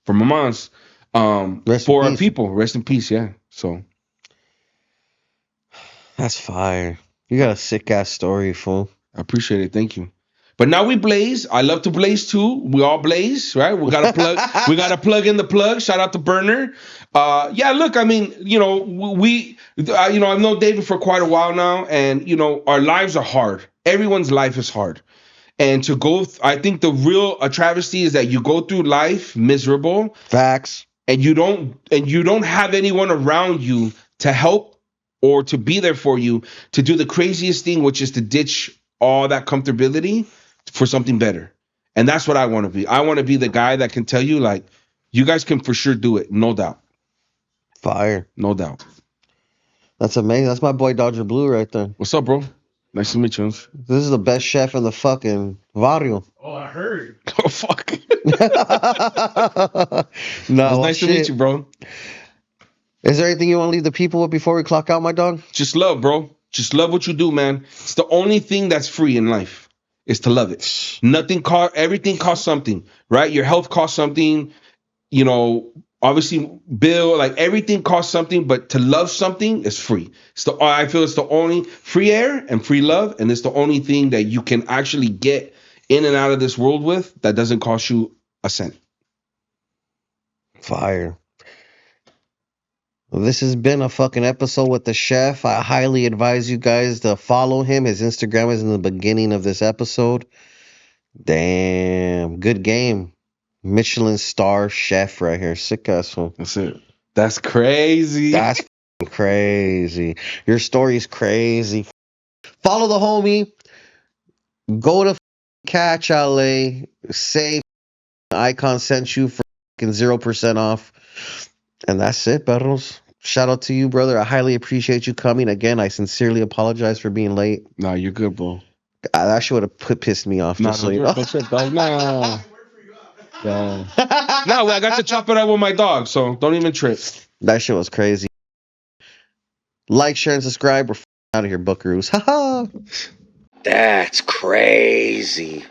for my moms for our people. Rest in peace. Yeah. So. That's fire. You got a sick ass story, fool. I appreciate it. Thank you. But now we blaze. I love to blaze too. We all blaze, right? We got to plug. We got to plug in the plug. Shout out to Burner. Yeah. Look, I mean, I've known David for quite a while now, and our lives are hard. Everyone's life is hard, and I think the real travesty is that you go through life miserable. Facts. And you don't have anyone around you to help or to be there for you to do the craziest thing, which is to ditch all that comfortability for something better. And that's what I want to be. I want to be the guy that can tell you, like, you guys can for sure do it. No doubt. Fire. No doubt. That's amazing. That's my boy Dodger Blue right there. What's up, bro? Nice to meet you. This is the best chef in the fucking barrio. Oh, I heard. Oh, fuck. No, it's nice to meet you, bro. Is there anything you want to leave the people with before we clock out, my dog? Just love, bro. Just love what you do, man. It's the only thing that's free in life is to love it. Everything costs something, right? Your health costs something. Obviously, bill, like everything costs something, but to love something is free. I feel it's the only free air and free love, and it's the only thing that you can actually get in and out of this world with that doesn't cost you a cent. Fire. Well, this has been a fucking episode with the chef. I highly advise you guys to follow him. His Instagram is in the beginning of this episode. Damn, good game. Michelin-star chef right here. Sick ass one. That's it. That's crazy. That's f***ing crazy. Your story's crazy. Follow the homie. Go to Catch LA. Say Eyekon sent you for 0% off. And that's it, Perros. Shout out to you, brother. I highly appreciate you coming. Again, I sincerely apologize for being late. Nah, you're good, bro. That shit would have pissed me off. Nah, Just so you know. that's it, dog. Nah. Yeah. No, I got to chop it up with my dog, so don't even trip. That shit was crazy. Like, share, and subscribe. We're out of here, buckaroos. Haha. That's crazy.